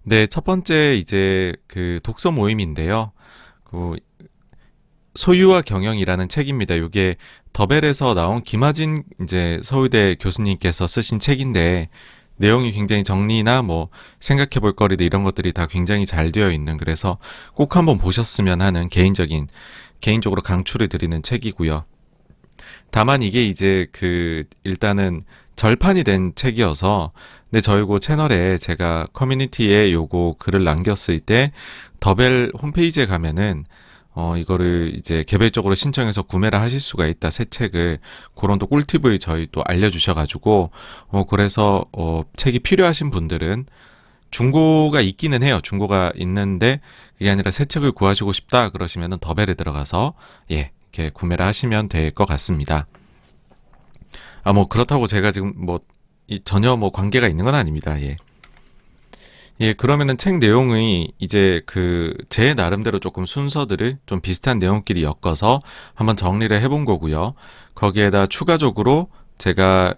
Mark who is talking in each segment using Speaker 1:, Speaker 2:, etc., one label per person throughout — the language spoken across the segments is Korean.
Speaker 1: 네, 첫 번째 이제 그 독서 모임인데요. 그 소유와 경영이라는 책입니다. 이게 더벨에서 나온 김하진 이제 서울대 교수님께서 쓰신 책인데 내용이 굉장히 정리나 뭐 생각해 볼 거리들 이런 것들이 다 굉장히 잘 되어 있는 그래서 꼭 한번 보셨으면 하는 개인적으로 강추를 드리는 책이고요. 다만 이게 이제 그 일단은 절판이 된 책이어서 근데 저희고 채널에 제가 커뮤니티에 요거 글을 남겼을 때 더벨 홈페이지에 가면은 이거를 이제 개별적으로 신청해서 구매를 하실 수가 있다 새 책을 그런 또 꿀팁을 저희 또 알려주셔가지고 그래서 책이 필요하신 분들은 중고가 있기는 해요. 중고가 있는데 그게 아니라 새 책을 구하시고 싶다 그러시면은 더벨에 들어가서 예 이렇게 구매를 하시면 될 것 같습니다. 뭐 그렇다고 제가 지금 뭐 전혀 뭐 관계가 있는 건 아닙니다. 예. 예, 그러면은 책 내용이 이제 그 제 나름대로 조금 순서들을 좀 비슷한 내용끼리 엮어서 한번 정리를 해본 거고요. 거기에다 추가적으로 제가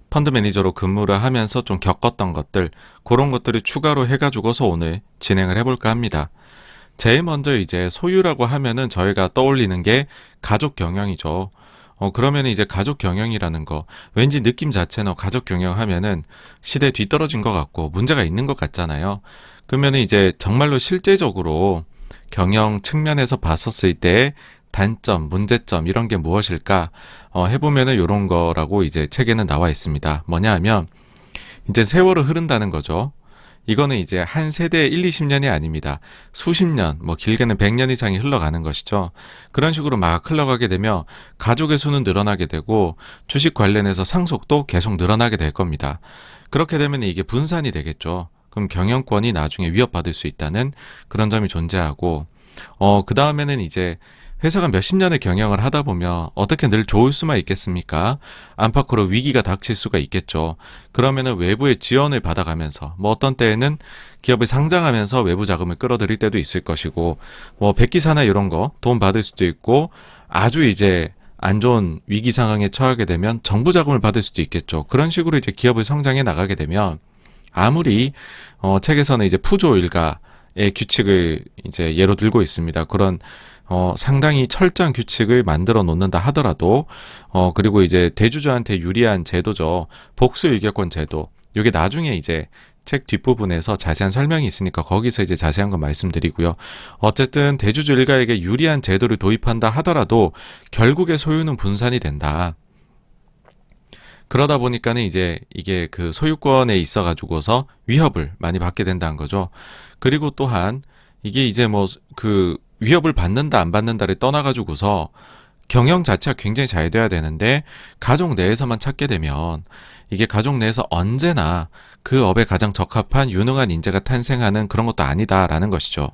Speaker 1: 펀드 매니저로 근무를 하면서 좀 겪었던 것들 그런 것들을 추가로 해가지고서 오늘 진행을 해볼까 합니다. 제일 먼저 이제 소유라고 하면은 저희가 떠올리는 게 가족 경영이죠. 그러면 이제 가족 경영이라는 거, 왠지 느낌 자체는 가족 경영하면은 시대에 뒤떨어진 것 같고 문제가 있는 것 같잖아요. 그러면은 이제 정말로 실제적으로 경영 측면에서 봤었을 때 단점, 문제점 이런 게 무엇일까? 해보면은 이런 거라고 이제 책에는 나와 있습니다. 뭐냐 하면 이제 세월을 흐른다는 거죠. 이거는 이제 한 세대 1, 20년이 아닙니다. 수십 년, 뭐 길게는 100년 이상이 흘러가는 것이죠. 그런 식으로 막 흘러가게 되면 가족의 수는 늘어나게 되고 주식 관련해서 상속도 계속 늘어나게 될 겁니다. 그렇게 되면 이게 분산이 되겠죠. 그럼 경영권이 나중에 위협받을 수 있다는 그런 점이 존재하고 그 다음에는 이제 회사가 몇십 년의 경영을 하다 보면 어떻게 늘 좋을 수만 있겠습니까? 안팎으로 위기가 닥칠 수가 있겠죠. 그러면은 외부의 지원을 받아가면서 뭐 어떤 때에는 기업을 상장하면서 외부 자금을 끌어들일 때도 있을 것이고 뭐 백기사나 이런 거 돈 받을 수도 있고 아주 이제 안 좋은 위기 상황에 처하게 되면 정부 자금을 받을 수도 있겠죠. 그런 식으로 이제 기업을 성장해 나가게 되면 아무리 책에서는 이제 푸조 일가의 규칙을 이제 예로 들고 있습니다. 그런 상당히 철저한 규칙을 만들어 놓는다 하더라도, 그리고 이제 대주주한테 유리한 제도죠. 복수 일격권 제도. 이게 나중에 이제 책 뒷부분에서 자세한 설명이 있으니까 거기서 이제 자세한 건 말씀드리고요. 어쨌든 대주주 일가에게 유리한 제도를 도입한다 하더라도 결국에 소유는 분산이 된다. 그러다 보니까는 이제 이게 그 소유권에 있어 가지고서 위협을 많이 받게 된다는 거죠. 그리고 또한 이게 이제 뭐 그 위협을 받는다 안 받는다를 떠나 가지고서 경영 자체가 굉장히 잘 돼야 되는데 가족 내에서만 찾게 되면 이게 가족 내에서 언제나 그 업에 가장 적합한 유능한 인재가 탄생하는 그런 것도 아니다라는 것이죠.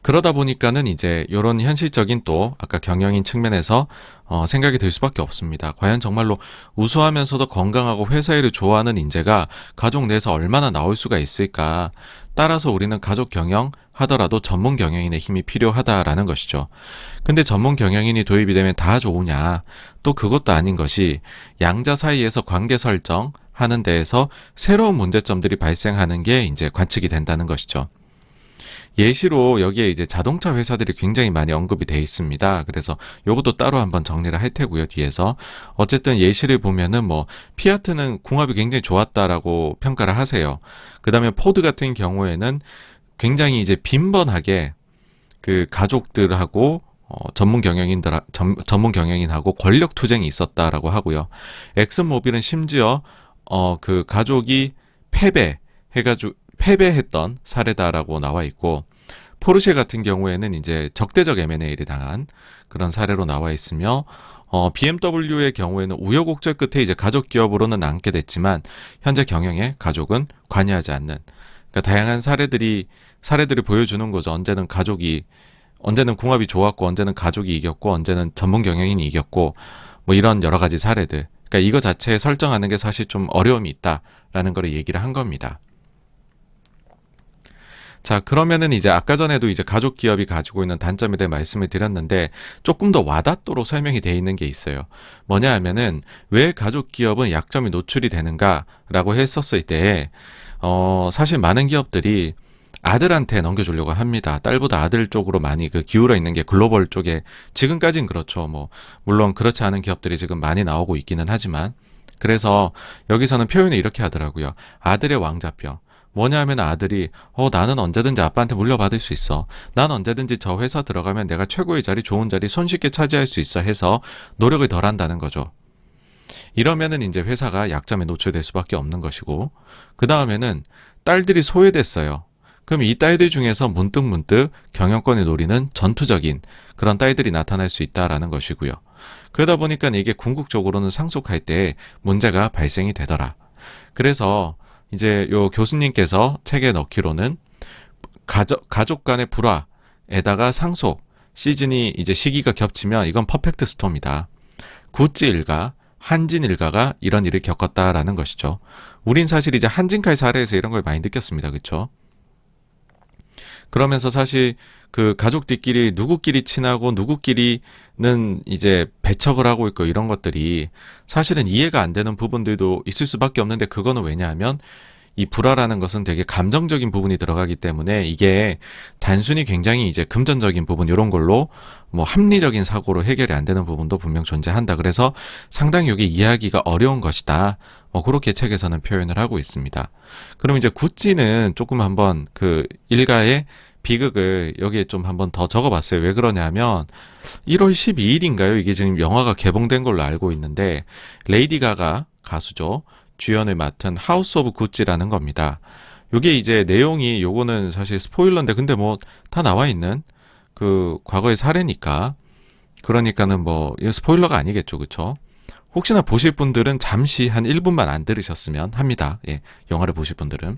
Speaker 1: 그러다 보니까는 이제 이런 현실적인 또 아까 경영인 측면에서 생각이 들 수밖에 없습니다. 과연 정말로 우수하면서도 건강하고 회사 일을 좋아하는 인재가 가족 내에서 얼마나 나올 수가 있을까? 따라서 우리는 가족 경영 하더라도 전문 경영인의 힘이 필요하다라는 것이죠. 근데 전문 경영인이 도입이 되면 다 좋으냐? 또 그것도 아닌 것이 양자 사이에서 관계 설정 하는 데에서 새로운 문제점들이 발생하는 게 이제 관측이 된다는 것이죠. 예시로 여기에 이제 자동차 회사들이 굉장히 많이 언급이 돼 있습니다. 그래서 요것도 따로 한번 정리를 할 테고요, 뒤에서. 어쨌든 예시를 보면은 뭐, 피아트는 궁합이 굉장히 좋았다라고 평가를 하세요. 그 다음에 포드 같은 경우에는 굉장히 이제 빈번하게 그 가족들하고 전문 경영인하고 권력 투쟁이 있었다라고 하고요. 엑슨모빌은 심지어 그 가족이 패배했던 사례다라고 나와 있고 포르쉐 같은 경우에는 이제 적대적 M&A를 당한 그런 사례로 나와 있으며 BMW의 경우에는 우여곡절 끝에 이제 가족 기업으로는 남게 됐지만 현재 경영에 가족은 관여하지 않는 그러니까 다양한 사례들이 보여주는 거죠. 언제는 궁합이 좋았고 언제는 가족이 이겼고 언제는 전문 경영인이 이겼고 뭐 이런 여러 가지 사례들. 그러니까 이거 자체에 설정하는 게 사실 좀 어려움이 있다라는 거를 얘기를 한 겁니다. 자, 그러면은 이제 아까 전에도 이제 가족 기업이 가지고 있는 단점에 대해 말씀을 드렸는데 조금 더 와닿도록 설명이 되어 있는 게 있어요. 뭐냐 하면은 왜 가족 기업은 약점이 노출이 되는가라고 했었을 때 사실 많은 기업들이 아들한테 넘겨주려고 합니다. 딸보다 아들 쪽으로 많이 기울어 있는 게 글로벌 쪽에 지금까진 그렇죠. 뭐 물론 그렇지 않은 기업들이 지금 많이 나오고 있기는 하지만 그래서 여기서는 표현을 이렇게 하더라고요. 아들의 왕좌병. 뭐냐 하면 아들이 나는 언제든지 아빠한테 물려받을 수 있어. 난 언제든지 저 회사 들어가면 내가 최고의 자리, 좋은 자리 손쉽게 차지할 수 있어 해서 노력을 덜 한다는 거죠. 이러면은 이제 회사가 약점에 노출될 수밖에 없는 것이고 그 다음에는 딸들이 소외됐어요. 그럼 이 딸들 중에서 문득문득 경영권을 노리는 전투적인 그런 딸들이 나타날 수 있다라는 것이고요. 그러다 보니까 이게 궁극적으로는 상속할 때 문제가 발생이 되더라. 그래서 이제 요 교수님께서 책에 넣기로는 가족 간의 불화에다가 상속 시즌이 이제 시기가 겹치면 이건 퍼펙트 스톰이다. 구찌 일가, 한진 일가가 이런 일을 겪었다라는 것이죠. 우린 사실 이제 한진칼 사례에서 이런 걸 많이 느꼈습니다. 그렇죠? 그러면서 사실 가족들끼리 누구끼리 친하고 누구끼리는 이제 배척을 하고 있고 이런 것들이 사실은 이해가 안 되는 부분들도 있을 수밖에 없는데 그거는 왜냐하면 이 불화라는 것은 되게 감정적인 부분이 들어가기 때문에 이게 단순히 굉장히 이제 금전적인 부분 이런 걸로 뭐 합리적인 사고로 해결이 안 되는 부분도 분명 존재한다. 그래서 상당히 이게 이해하기가 어려운 것이다. 그렇게 책에서는 표현을 하고 있습니다. 그럼 이제 구찌는 조금 한번 일가의 비극을 여기에 좀 한번 더 적어봤어요. 왜 그러냐면 1월 12일인가요? 이게 지금 영화가 개봉된 걸로 알고 있는데 레이디 가가 가수죠. 주연을 맡은 하우스 오브 구찌라는 겁니다. 요게 이제 내용이 요거는 사실 스포일러인데 근데 뭐 다 나와 있는 과거의 사례니까 그러니까는 뭐 스포일러가 아니겠죠. 그쵸? 혹시나 보실 분들은 잠시 한 1분만 안 들으셨으면 합니다. 예, 영화를 보실 분들은.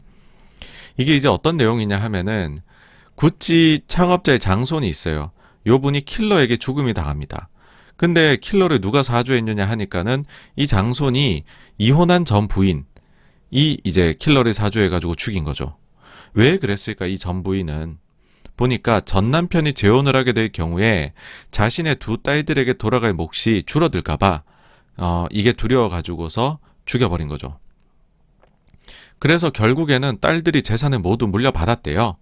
Speaker 1: 이게 이제 어떤 내용이냐 하면은 구찌 창업자의 장손이 있어요. 요 분이 킬러에게 죽음이 당합니다. 근데 킬러를 누가 사주했느냐 하니까는 이 장손이 이혼한 전 부인이 이제 킬러를 사주해가지고 죽인 거죠. 왜 그랬을까? 이 전 부인은 보니까 전 남편이 재혼을 하게 될 경우에 자신의 두 딸들에게 돌아갈 몫이 줄어들까봐 이게 두려워가지고서 죽여버린 거죠. 그래서 결국에는 딸들이 재산을 모두 물려받았대요.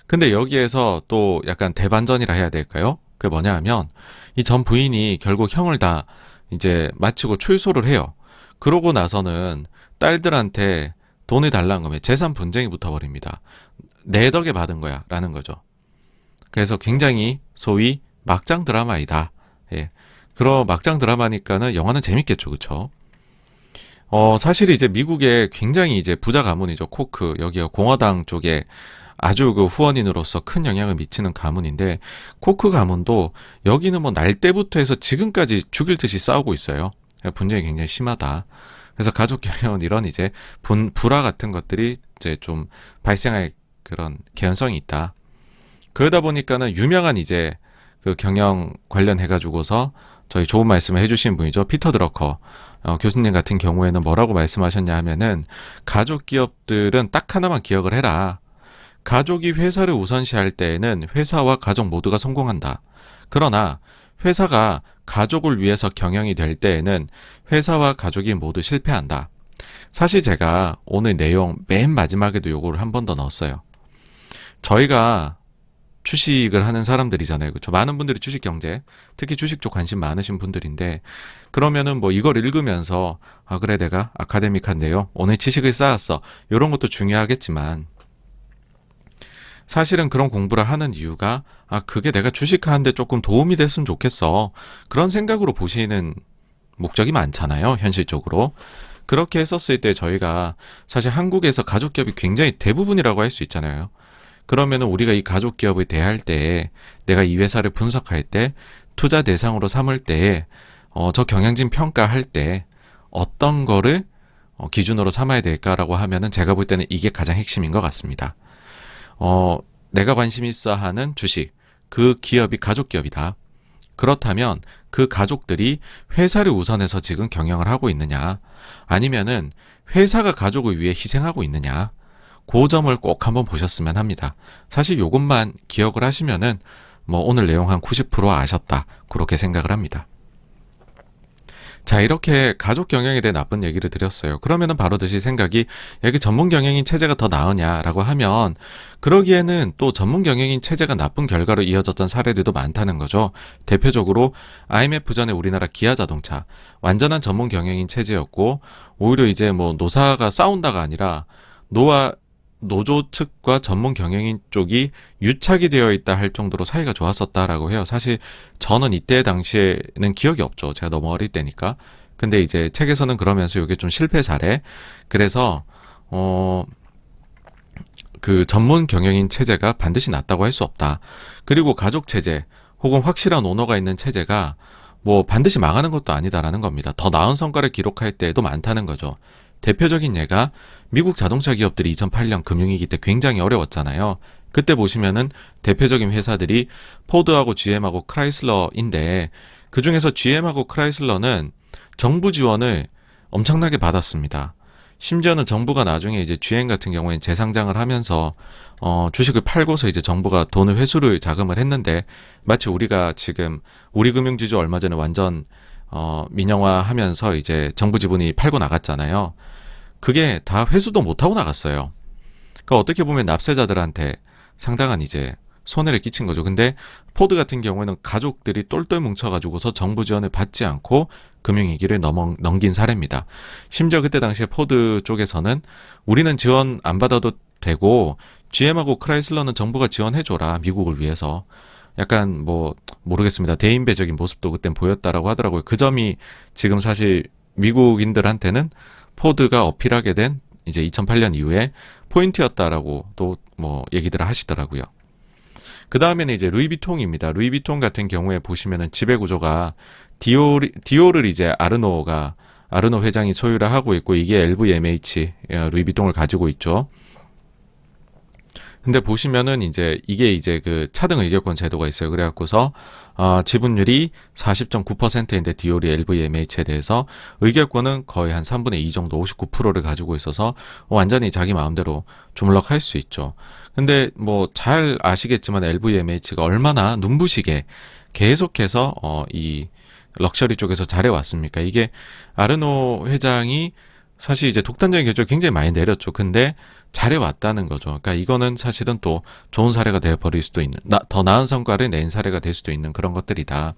Speaker 1: 근데 여기에서 또 약간 대반전이라 해야 될까요? 그게 뭐냐 하면 이 전 부인이 결국 형을 다 이제 마치고 출소를 해요. 그러고 나서는 딸들한테 돈을 달라는 거면 재산 분쟁이 붙어버립니다. 내 덕에 받은 거야 라는 거죠. 그래서 굉장히 소위 막장 드라마이다. 예. 그런 막장 드라마니까는 영화는 재밌겠죠. 그쵸? 사실 이제 미국의 굉장히 이제 부자 가문이죠. 코크. 여기가 공화당 쪽에 아주 후원인으로서 큰 영향을 미치는 가문인데 코크 가문도 여기는 뭐 날 때부터 해서 지금까지 죽일 듯이 싸우고 있어요. 분쟁이 굉장히 심하다. 그래서 가족 경영은 이런 이제 불화 같은 것들이 이제 좀 발생할 그런 개연성이 있다. 그러다 보니까는 유명한 이제 경영 관련해가지고서 저희 좋은 말씀을 해주신 분이죠. 피터 드러커 교수님 같은 경우에는 뭐라고 말씀하셨냐 하면은 가족 기업들은 딱 하나만 기억을 해라. 가족이 회사를 우선시할 때에는 회사와 가족 모두가 성공한다. 그러나 회사가 가족을 위해서 경영이 될 때에는 회사와 가족이 모두 실패한다. 사실 제가 오늘 내용 맨 마지막에도 요거를 한 번 더 넣었어요. 저희가 주식을 하는 사람들이잖아요. 그렇죠? 많은 분들이 주식 경제, 특히 주식 쪽 관심 많으신 분들인데 그러면은 뭐 이걸 읽으면서 그래 내가 아카데믹한 내용, 오늘 지식을 쌓았어. 이런 것도 중요하겠지만 사실은 그런 공부를 하는 이유가 그게 내가 주식하는데 조금 도움이 됐으면 좋겠어. 그런 생각으로 보시는 목적이 많잖아요. 현실적으로. 그렇게 했었을 때 저희가 사실 한국에서 가족기업이 굉장히 대부분이라고 할 수 있잖아요. 그러면은 우리가 이 가족기업을 대할 때 내가 이 회사를 분석할 때 투자 대상으로 삼을 때 저 경영진 평가할 때 어떤 거를 기준으로 삼아야 될까라고 하면은 제가 볼 때는 이게 가장 핵심인 것 같습니다. 내가 관심 있어 하는 주식, 그 기업이 가족 기업이다. 그렇다면 그 가족들이 회사를 우선해서 지금 경영을 하고 있느냐, 아니면은 회사가 가족을 위해 희생하고 있느냐, 그 점을 꼭 한번 보셨으면 합니다. 사실 요것만 기억을 하시면은 뭐 오늘 내용 한 90% 아셨다. 그렇게 생각을 합니다. 자, 이렇게 가족 경영에 대해 나쁜 얘기를 드렸어요. 그러면은 바로 드실 생각이 여기 전문 경영인 체제가 더 나으냐라고 하면 그러기에는 또 전문 경영인 체제가 나쁜 결과로 이어졌던 사례들도 많다는 거죠. 대표적으로 IMF 전에 우리나라 기아자동차 완전한 전문 경영인 체제였고 오히려 이제 뭐 노사가 싸운다가 아니라 노조 측과 전문 경영인 쪽이 유착이 되어 있다 할 정도로 사이가 좋았었다라고 해요. 사실 저는 이때 당시에는 기억이 없죠. 제가 너무 어릴 때니까. 근데 이제 책에서는 그러면서 이게 좀 실패 사례. 그래서 그 전문 경영인 체제가 반드시 낫다고 할 수 없다. 그리고 가족 체제 혹은 확실한 오너가 있는 체제가 뭐 반드시 망하는 것도 아니다라는 겁니다. 더 나은 성과를 기록할 때에도 많다는 거죠. 대표적인 예가 미국 자동차 기업들이 2008년 금융위기 때 굉장히 어려웠잖아요. 그때 보시면은 대표적인 회사들이 포드하고 GM하고 크라이슬러인데 그 중에서 GM하고 크라이슬러는 정부 지원을 엄청나게 받았습니다. 심지어는 정부가 나중에 이제 GM 같은 경우에 재상장을 하면서 주식을 팔고서 이제 정부가 돈을 회수를 자금을 했는데 마치 우리가 지금 우리 금융지주 얼마 전에 완전 민영화하면서 이제 정부 지분이 팔고 나갔잖아요. 그게 다 회수도 못하고 나갔어요. 그러니까 어떻게 보면 납세자들한테 상당한 이제 손해를 끼친 거죠. 근데 포드 같은 경우에는 가족들이 똘똘 뭉쳐가지고서 정부 지원을 받지 않고 금융위기를 넘긴 사례입니다. 심지어 그때 당시에 포드 쪽에서는 우리는 지원 안 받아도 되고 GM하고 크라이슬러는 정부가 지원해줘라 미국을 위해서 약간 뭐 모르겠습니다. 대인배적인 모습도 그땐 보였다라고 하더라고요. 그 점이 지금 사실 미국인들한테는 포드가 어필하게 된 이제 2008년 이후에 포인트였다라고 또 뭐 얘기들을 하시더라고요. 그 다음에는 이제 루이비통입니다. 루이비통 같은 경우에 보시면은 지배 구조가 디올을 이제 아르노 회장이 소유를 하고 있고 이게 LVMH 루이비통을 가지고 있죠. 근데 보시면은 이게 이제 그 차등 의결권 제도가 있어요. 그래갖고서 지분율이 40.9%인데 디올이 LVMH에 대해서 의결권은 거의 한 3분의 2 정도 59%를 가지고 있어서 완전히 자기 마음대로 주물럭할 수 있죠. 근데 뭐 잘 아시겠지만 LVMH가 얼마나 눈부시게 계속해서 이 럭셔리 쪽에서 잘해왔습니까? 이게 아르노 회장이 사실 이제 독단적인 결정을 굉장히 많이 내렸죠. 근데 잘해왔다는 거죠. 그러니까 이거는 사실은 또 좋은 사례가 되어버릴 수도 있는, 더 나은 성과를 낸 사례가 될 수도 있는 그런 것들이다.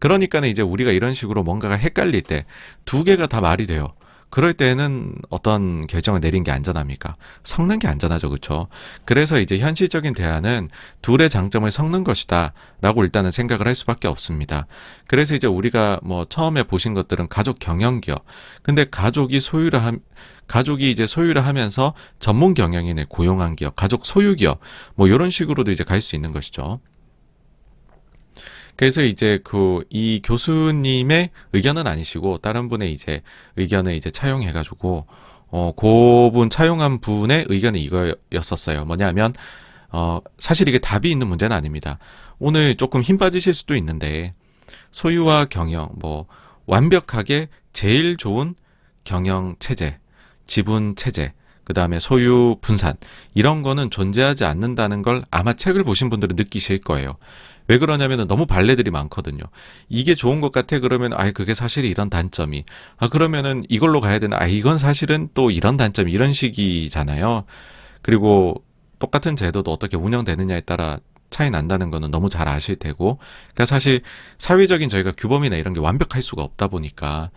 Speaker 1: 그러니까는 이제 우리가 이런 식으로 뭔가가 헷갈릴 때 두 개가 다 말이 돼요. 그럴 때는 어떤 결정을 내린 게 안전합니까? 섞는 게 안전하죠. 그렇죠? 그래서 이제 현실적인 대안은 둘의 장점을 섞는 것이다 라고 일단은 생각을 할 수밖에 없습니다. 그래서 이제 우리가 뭐 처음에 보신 것들은 가족 경영기업. 근데 가족이 이제 소유를 하면서 전문 경영인을 고용한 기업, 가족 소유 기업, 뭐 이런 식으로도 이제 갈 수 있는 것이죠. 그래서 이제 이 교수님의 의견은 아니시고 다른 분의 이제 의견을 이제 차용해가지고 그분 차용한 분의 의견이 이거였었어요. 뭐냐면 사실 이게 답이 있는 문제는 아닙니다. 오늘 조금 힘 빠지실 수도 있는데 소유와 경영, 뭐 완벽하게 제일 좋은 경영 체제, 지분 체제, 그 다음에 소유 분산 이런 거는 존재하지 않는다는 걸 아마 책을 보신 분들은 느끼실 거예요. 왜 그러냐면은 너무 발레들이 많거든요. 이게 좋은 것 같아 그러면 그게 사실 이런 단점이 그러면은 이걸로 가야 되나 이건 사실은 또 이런 단점이 이런 식이잖아요. 그리고 똑같은 제도도 어떻게 운영되느냐에 따라 차이 난다는 거는 너무 잘 아실 테고 그러니까 사실 사회적인 저희가 규범이나 이런 게 완벽할 수가 없다 보니까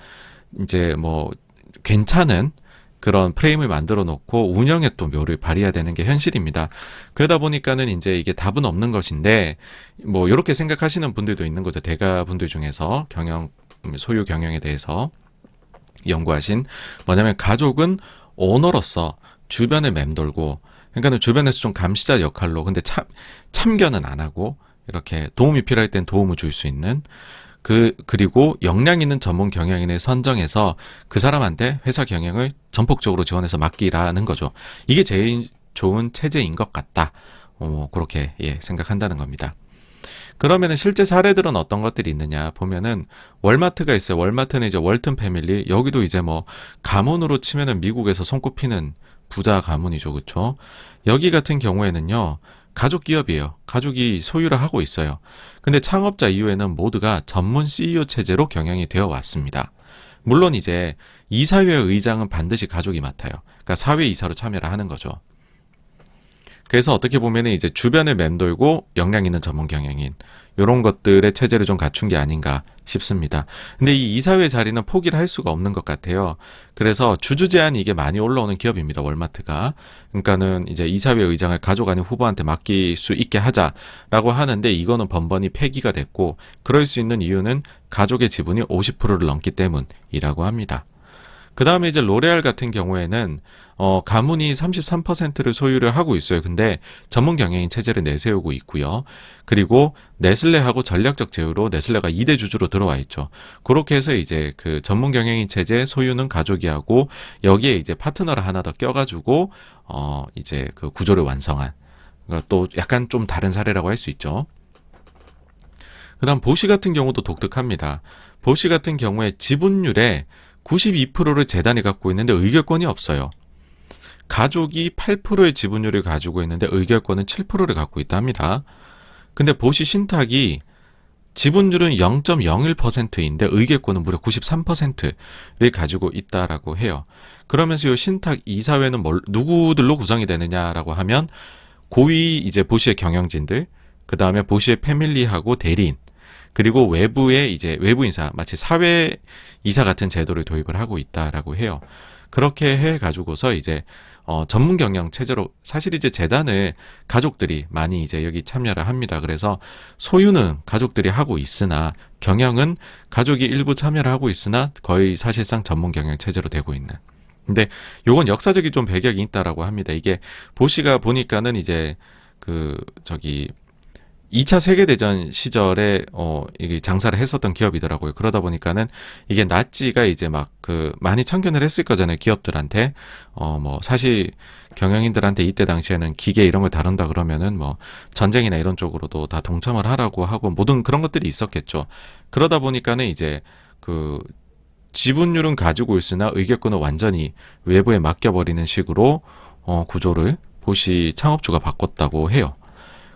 Speaker 1: 이제 뭐 괜찮은 그런 프레임을 만들어 놓고 운영에 또 묘를 발휘해야 되는 게 현실입니다. 그러다 보니까는 이제 이게 답은 없는 것인데 뭐 이렇게 생각하시는 분들도 있는 거죠. 대가분들 중에서 소유 경영에 대해서 연구하신 뭐냐면 가족은 오너로서 주변을 맴돌고 그러니까는 주변에서 좀 감시자 역할로 근데 참견은 안 하고 이렇게 도움이 필요할 땐 도움을 줄 수 있는 그리고 역량 있는 전문 경영인을 선정해서 그 사람한테 회사 경영을 전폭적으로 지원해서 맡기라는 거죠. 이게 제일 좋은 체제인 것 같다. 그렇게 생각한다는 겁니다. 그러면은 실제 사례들은 어떤 것들이 있느냐 보면은 월마트가 있어요. 월마트는 이제 월튼 패밀리 여기도 이제 뭐 가문으로 치면은 미국에서 손꼽히는 부자 가문이죠, 그렇죠? 여기 같은 경우에는요. 가족 기업이에요. 가족이 소유를 하고 있어요. 근데 창업자 이후에는 모두가 전문 CEO 체제로 경영이 되어 왔습니다. 물론 이제 이사회 의장은 반드시 가족이 맡아요. 그러니까 사회 이사로 참여를 하는 거죠. 그래서 어떻게 보면은 이제 주변을 맴돌고 역량 있는 전문 경영인 이런 것들의 체제를 좀 갖춘 게 아닌가 싶습니다. 근데 이 이사회 자리는 포기를 할 수가 없는 것 같아요. 그래서 주주 제한이 이게 많이 올라오는 기업입니다. 월마트가. 그러니까는 이제 이사회 의장을 가족 아닌 후보한테 맡길 수 있게 하자라고 하는데 이거는 번번이 폐기가 됐고 그럴 수 있는 이유는 가족의 지분이 50%를 넘기 때문이라고 합니다. 그 다음에 이제 로레알 같은 경우에는 가문이 33%를 소유를 하고 있어요. 근데 전문 경영인 체제를 내세우고 있고요. 그리고 네슬레하고 전략적 제휴로 네슬레가 2대 주주로 들어와 있죠. 그렇게 해서 이제 그 전문 경영인 체제 소유는 가족이 하고 여기에 이제 파트너를 하나 더 껴가지고 이제 그 구조를 완성한 그러니까 또 약간 좀 다른 사례라고 할 수 있죠. 그 다음 보시 같은 경우도 독특합니다. 보시 같은 경우에 지분율에 92%를 재단이 갖고 있는데 의결권이 없어요. 가족이 8%의 지분율을 가지고 있는데 의결권은 7%를 갖고 있다 합니다. 근데 보시 신탁이 지분율은 0.01%인데 의결권은 무려 93%를 가지고 있다라고 해요. 그러면서 이 신탁 이사회는 누구들로 구성이 되느냐라고 하면 고위 이제 보시의 경영진들, 그 다음에 보시의 패밀리하고 대리인, 그리고 외부의 이제 외부 인사, 마치 사회 이사 같은 제도를 도입을 하고 있다라고 해요. 그렇게 해 가지고서 이제 전문 경영 체제로 사실 이제 재단을 가족들이 많이 이제 여기 참여를 합니다. 그래서 소유는 가족들이 하고 있으나 경영은 가족이 일부 참여를 하고 있으나 거의 사실상 전문 경영 체제로 되고 있는. 근데 요건 역사적인 좀 배경이 있다라고 합니다. 이게 보시가 보니까는 이제 그 2차 세계대전 시절에 이게 장사를 했었던 기업이더라고요. 그러다 보니까는 이게 나치가 이제 막 많이 참견을 했을 거잖아요. 기업들한테. 뭐 사실 경영인들한테 이때 당시에는 기계 이런 걸 다룬다 그러면은 뭐 전쟁이나 이런 쪽으로도 다 동참을 하라고 하고 모든 그런 것들이 있었겠죠. 그러다 보니까는 이제 지분율은 가지고 있으나 의결권을 완전히 외부에 맡겨버리는 식으로 구조를 보시 창업주가 바꿨다고 해요.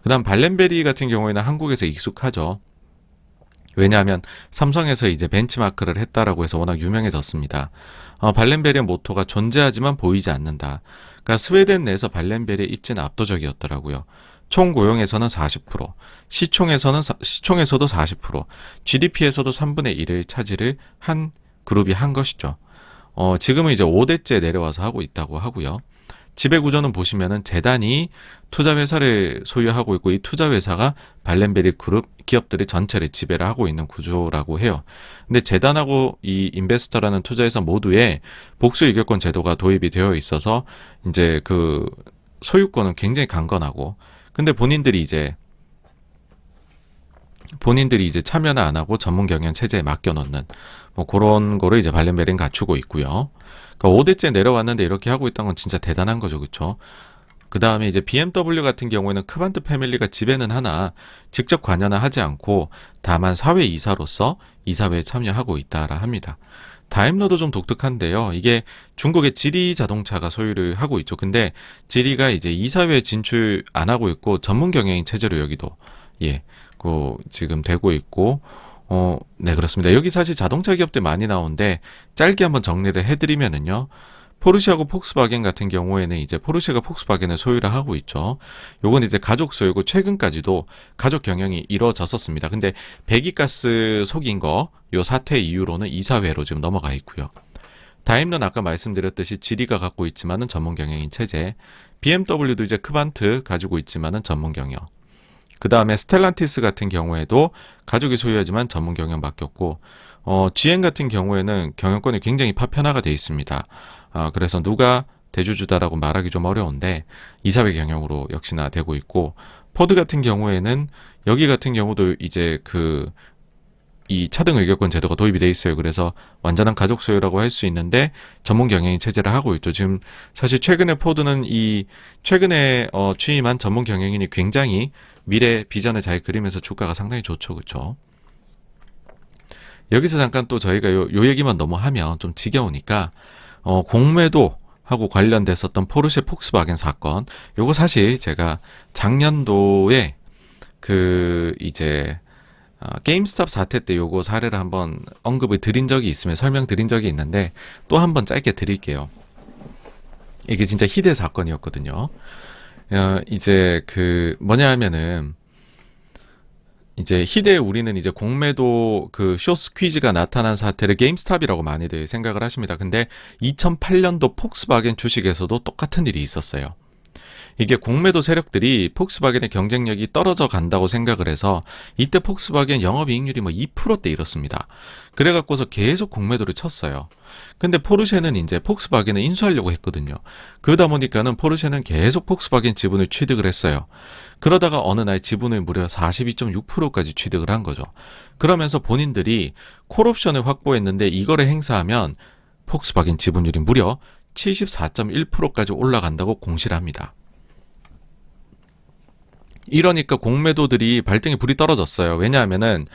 Speaker 1: 그 다음 발렌베리 같은 경우에는 한국에서 익숙하죠. 왜냐하면 삼성에서 이제 벤치마크를 했다라고 해서 워낙 유명해졌습니다. 발렌베리의 모토가 존재하지만 보이지 않는다. 그러니까 스웨덴 내에서 발렌베리의 입지는 압도적이었더라고요. 총 고용에서는 40%, 시총에서도 40%, GDP에서도 3분의 1을 차지를 한 그룹이 한 것이죠. 지금은 이제 5대째 내려와서 하고 있다고 하고요. 지배 구조는 보시면은 재단이 투자회사를 소유하고 있고 이 투자회사가 발렌베리 그룹 기업들의 전체를 지배를 하고 있는 구조라고 해요. 근데 재단하고 이 인베스터라는 투자회사 모두에 복수 의결권 제도가 도입이 되어 있어서 이제 소유권은 굉장히 강건하고 근데 본인들이 이제 참여는 안 하고 전문 경영 체제에 맡겨놓는 뭐 그런 거를 이제 발렌베리는 갖추고 있고요. 그러니까 5대째 내려왔는데 이렇게 하고 있다는 건 진짜 대단한 거죠. 그렇죠? 그 다음에 이제 BMW 같은 경우에는 크반트 패밀리가 지배는 하나 직접 관여는 하지 않고 다만 사회 이사로서 이사회에 참여하고 있다라 합니다. 다임러도 좀 독특한데요. 이게 중국의 지리 자동차가 소유를 하고 있죠. 근데 지리가 이제 이사회에 진출 안 하고 있고 전문 경영인 체제로 여기도 지금 되고 있고 네, 그렇습니다. 여기 사실 자동차 기업들 많이 나오는데 짧게 한번 정리를 해드리면은요. 포르쉐하고 폭스바겐 같은 경우에는 이제 포르쉐가 폭스바겐을 소유를 하고 있죠. 요건 이제 가족 소유고 최근까지도 가족 경영이 이루어졌었습니다. 근데 배기가스 속인 거 요 사태 이후로는 이사회로 지금 넘어가 있고요. 다임러는 아까 말씀드렸듯이 지리가 갖고 있지만은 전문 경영인 체제, BMW도 이제 크반트 가지고 있지만은 전문 경영. 그 다음에 스텔란티스 같은 경우에도 가족이 소유하지만 전문 경영 맡겼고, GM 같은 경우에는 경영권이 굉장히 파편화가 되어 있습니다. 그래서 누가 대주주다라고 말하기 좀 어려운데 이사회 경영으로 역시나 되고 있고, 포드 같은 경우에는 여기 같은 경우도 이제 이 차등 의결권 제도가 도입이 돼 있어요. 그래서 완전한 가족 소유라고 할 수 있는데 전문 경영인 체제를 하고 있죠. 지금 사실 최근에 포드는 최근에 취임한 전문 경영인이 굉장히 미래 비전을 잘 그리면서 주가가 상당히 좋죠. 그렇죠? 여기서 잠깐 또 저희가 요 얘기만 너무 하면 좀 지겨우니까 공매도 하고 관련됐었던 포르쉐 폭스바겐 사건, 요거 사실 제가 작년도에 이제 게임스탑 사태 때 요거 사례를 한번 언급을 드린 적이 있으면 설명드린 적이 있는데 또 한번 짧게 드릴게요. 이게 진짜 희대 사건이었거든요. 이제 그 뭐냐 하면은 이제 희대에 우리는 이제 공매도 그 쇼스퀴즈가 나타난 사태를 게임스탑이라고 많이들 생각을 하십니다. 근데 2008년도 폭스바겐 주식에서도 똑같은 일이 있었어요. 이게 공매도 세력들이 폭스바겐의 경쟁력이 떨어져 간다고 생각을 해서 이때 폭스바겐 영업이익률이 뭐 2%대 이렇습니다. 그래갖고서 계속 공매도를 쳤어요. 근데 포르쉐는 이제 폭스바겐을 인수하려고 했거든요. 그러다 보니까는 포르쉐는 계속 폭스바겐 지분을 취득을 했어요. 그러다가 어느 날 지분을 무려 42.6%까지 취득을 한 거죠. 그러면서 본인들이 콜옵션을 확보했는데 이거를 행사하면 폭스바겐 지분율이 무려 74.1%까지 올라간다고 공시를 합니다. 이러니까 공매도들이 발등에 불이 떨어졌어요. 왜냐하면은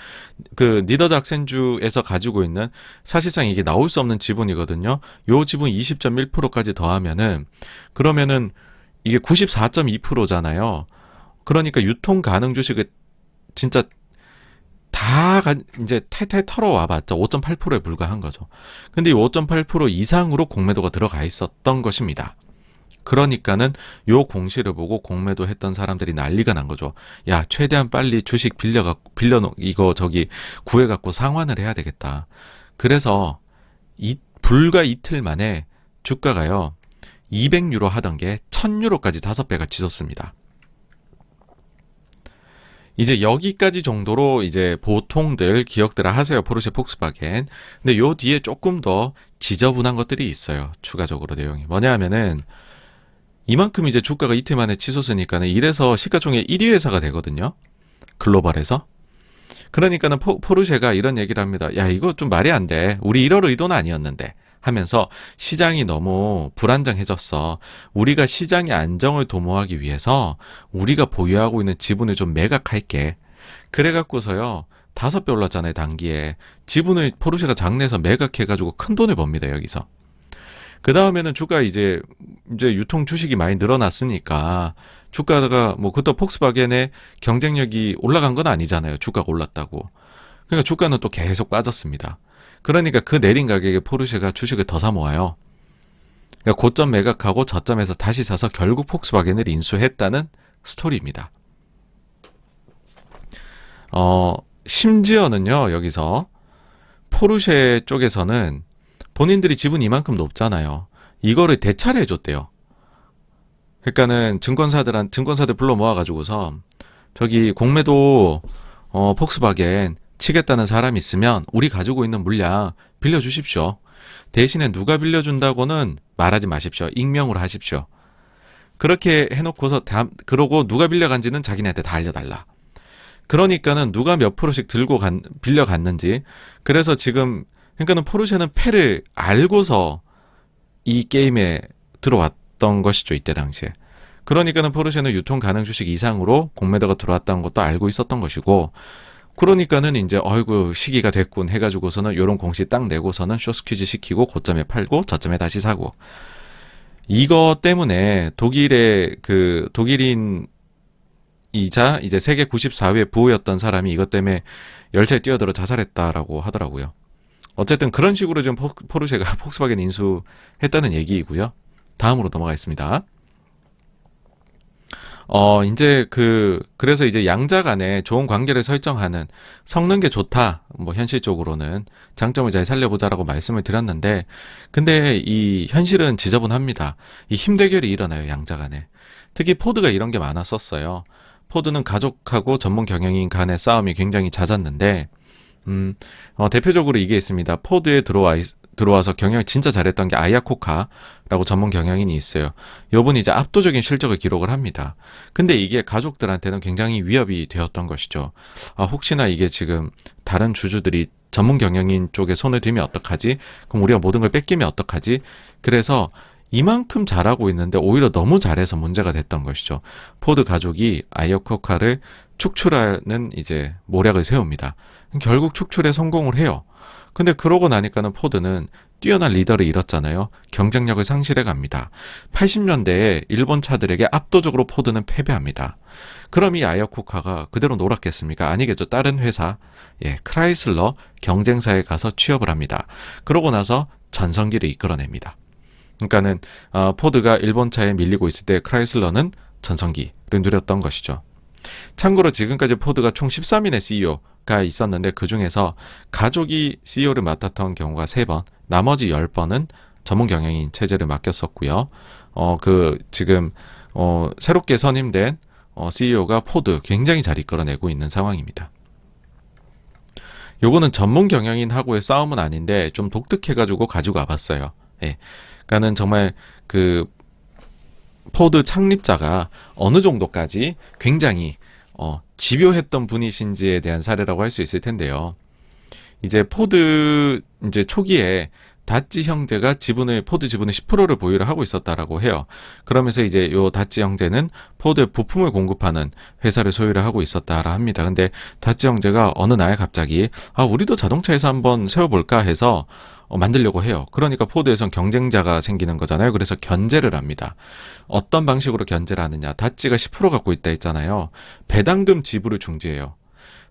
Speaker 1: 그 니더작센주에서 가지고 있는 사실상 이게 나올 수 없는 지분이거든요. 요 지분 20.1%까지 더하면은 그러면은 이게 94.2%잖아요. 그러니까 유통 가능 주식을 진짜 이제 탈탈 털어와봤자 5.8%에 불과한 거죠. 근데 이 5.8% 이상으로 공매도가 들어가 있었던 것입니다. 그러니까는 요 공시를 보고 공매도 했던 사람들이 난리가 난 거죠. 야, 최대한 빨리 주식 구해갖고 상환을 해야 되겠다. 그래서 불과 이틀 만에 주가가요, 200유로 하던 게 1000유로까지 5배가 치솟습니다. 이제 여기까지 정도로 이제 보통들 기억들 하세요. 포르쉐 폭스바겐. 근데 요 뒤에 조금 더 지저분한 것들이 있어요. 추가적으로 내용이. 뭐냐 하면은 이만큼 이제 주가가 이틀 만에 치솟으니까는 이래서 시가총액 1위 회사가 되거든요. 글로벌에서. 그러니까는 포르쉐가 이런 얘기를 합니다. 야, 이거 좀 말이 안 돼. 우리 이럴 의도는 아니었는데. 하면서 시장이 너무 불안정해졌어. 우리가 시장의 안정을 도모하기 위해서 우리가 보유하고 있는 지분을 좀 매각할게. 그래갖고서요, 5배 올랐잖아요, 단기에. 지분을 포르쉐가 장내에서 매각해가지고 큰 돈을 법니다, 여기서. 그 다음에는 주가 이제 유통 주식이 많이 늘어났으니까 주가가 뭐 그것도 폭스바겐의 경쟁력이 올라간 건 아니잖아요. 주가가 올랐다고. 그러니까 주가는 또 계속 빠졌습니다. 그러니까 그 내린 가격에 포르쉐가 주식을 더 사 모아요. 그러니까 고점 매각하고 저점에서 다시 사서 결국 폭스바겐을 인수했다는 스토리입니다. 심지어는요, 여기서 포르쉐 쪽에서는 본인들이 지분이 이만큼 높잖아요. 이거를 대차를 해줬대요. 그러니까는 증권사들 불러 모아가지고서 저기 공매도 폭스바겐 치겠다는 사람이 있으면 우리 가지고 있는 물량 빌려주십시오. 대신에 누가 빌려준다고는 말하지 마십시오. 익명으로 하십시오. 그렇게 해놓고서 그러고 누가 빌려간지는 자기네한테 다 알려달라. 그러니까는 누가 몇 프로씩 빌려갔는지. 그래서 지금 그러니까는 포르쉐는 패를 알고서 이 게임에 들어왔던 것이죠, 이때 당시에. 그러니까는 포르쉐는 유통 가능 주식 이상으로 공매도가 들어왔다는 것도 알고 있었던 것이고, 그러니까는 이제 시기가 됐군 해가지고서는 요런 공시 딱 내고서는 쇼스퀴즈 시키고 고점에 팔고 저점에 다시 사고. 이거 때문에 독일인이자 이제 세계 94위 부호였던 사람이 이것 때문에 열차에 뛰어들어 자살했다라고 하더라고요. 어쨌든 그런 식으로 지금 포르쉐가 폭스바겐 인수했다는 얘기이고요. 다음으로 넘어가겠습니다. 그래서 이제 양자 간에 좋은 관계를 설정하는, 섞는 게 좋다. 뭐 현실적으로는 장점을 잘 살려보자라고 말씀을 드렸는데, 근데 이 현실은 지저분합니다. 이 힘 대결이 일어나요, 양자 간에. 특히 포드가 이런 게 많았었어요. 포드는 가족하고 전문 경영인 간의 싸움이 굉장히 잦았는데, 대표적으로 이게 있습니다. 포드에 들어와서 경영을 진짜 잘했던 게 아야코카라고 전문 경영인이 있어요. 이분이 이제 압도적인 실적을 기록을 합니다. 근데 이게 가족들한테는 굉장히 위협이 되었던 것이죠. 혹시나 이게 지금 다른 주주들이 전문 경영인 쪽에 손을 대면 어떡하지? 그럼 우리가 모든 걸 뺏기면 어떡하지? 그래서 이만큼 잘하고 있는데 오히려 너무 잘해서 문제가 됐던 것이죠. 포드 가족이 아이어코카를 축출하는 이제 모략을 세웁니다. 결국 축출에 성공을 해요. 근데 그러고 나니까는 포드는 뛰어난 리더를 잃었잖아요. 경쟁력을 상실해 갑니다. 80년대에 일본 차들에게 압도적으로 포드는 패배합니다. 그럼 이 아이어코카가 그대로 놀았겠습니까? 아니겠죠. 다른 회사, 크라이슬러 경쟁사에 가서 취업을 합니다. 그러고 나서 전성기를 이끌어냅니다. 그러니까는 포드가 일본 차에 밀리고 있을 때 크라이슬러는 전성기를 누렸던 것이죠. 참고로 지금까지 포드가 총 13인의 CEO가 있었는데 그 중에서 가족이 CEO를 맡았던 경우가 3번, 나머지 10번은 전문 경영인 체제를 맡겼었고요. 지금 새롭게 선임된 CEO가 포드 굉장히 잘 이끌어내고 있는 상황입니다. 요거는 전문 경영인하고의 싸움은 아닌데 좀 독특해가지고 가지고 와봤어요. 그러니까는 정말 그 포드 창립자가 어느 정도까지 굉장히 집요했던 분이신지에 대한 사례라고 할 수 있을 텐데요. 이제 포드 이제 초기에 다찌 형제가 포드 지분의 10%를 보유를 하고 있었다라고 해요. 그러면서 이제 요 다찌 형제는 포드에 부품을 공급하는 회사를 소유를 하고 있었다라 합니다. 근데 다찌 형제가 어느 날 갑자기 우리도 자동차 회사 한번 세워볼까 해서 만들려고 해요. 그러니까 포드에선 경쟁자가 생기는 거잖아요. 그래서 견제를 합니다. 어떤 방식으로 견제를 하느냐. 다찌가 10% 갖고 있다 했잖아요. 배당금 지불을 중지해요.